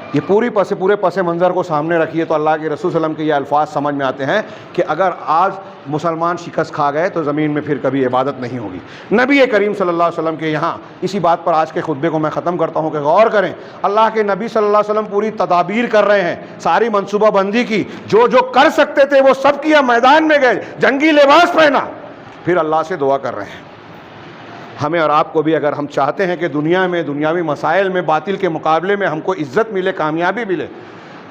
ये पूरे पस मंज़र को सामने रखिए तो अल्लाह के रसूल सल्लल्लाहु अलैहि वसल्लम के ये अल्फाज समझ में आते हैं कि अगर आज मुसलमान शिकस्त खा गए तो ज़मीन में फिर कभी इबादत नहीं होगी। नबी करीम सल्लल्लाहु अलैहि वसल्लम के यहाँ इसी बात पर आज के खुतबे को मैं ख़त्म करता हूँ कि गौर करें, अल्लाह के नबी सल्लल्लाहु अलैहि वसल्लम पूरी तदाबीर कर रहे हैं, सारी मनसूबाबंदी की, जो जो कर सकते थे वो सब किया, मैदान में गए, जंगी लिबास पहना, फिर अल्लाह से दुआ कर रहे हैं। हमें और आपको भी अगर हम चाहते हैं कि दुनिया में दुनियावी मसाइल में बातिल के मुकाबले में हमको इज़्ज़त मिले, कामयाबी मिले,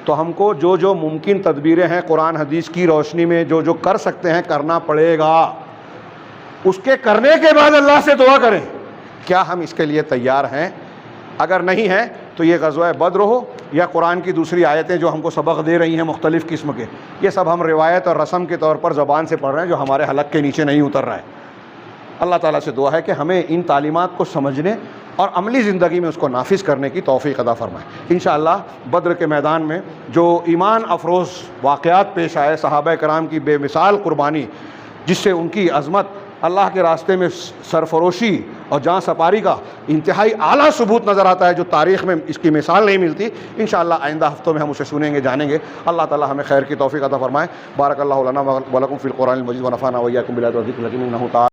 तो हमको जो जो मुमकिन तदबीरें हैं कुरान हदीस की रोशनी में जो जो कर सकते हैं करना पड़ेगा। उसके करने के बाद अल्लाह से दुआ करें, क्या हम इसके लिए तैयार हैं? अगर नहीं है तो ये ग़ज़वा बद्र हो या कुरान की दूसरी आयतें जो हमको सबक दे रही हैं मुख्तलिफ़ किस्म के, ये सब हम रिवायत और रस्म के तौर पर ज़बान से पढ़ रहे हैं जो हमारे हलक़ के नीचे नहीं उतर रहा है। अल्लाह ताला से दुआ है कि हमें इन तालीमात को समझने और अमली ज़िंदगी में उसको नाफिज़ करने की तौफ़ीक़ अता फ़रमाए। इंशाअल्लाह बद्र के मैदान में जो ईमान अफरोज़ वाक़यात पेश आए, सहाबा कराम की बेमिसाल क़ुरबानी, जिससे उनकी अज़मत, अल्लाह के रास्ते में सरफरोशी और जान सपारी का इंतहाई आला सबूत नज़र आता है, जो तारीख़ में इसकी मिसाल नहीं मिलती। इंशाअल्लाह आइंदा हफ़्तों में हम उसे सुनेंगे, जानेंगे। अल्लाह ताला हमें खैर की तौफ़ीक़ अता फ़रमाए। बारकल्लाहु लना व लकुम फ़िल क़ुरानिल मजीद व नफ़अना व इय्याकुम बिल आयति व ज़िक्रिल हकीम।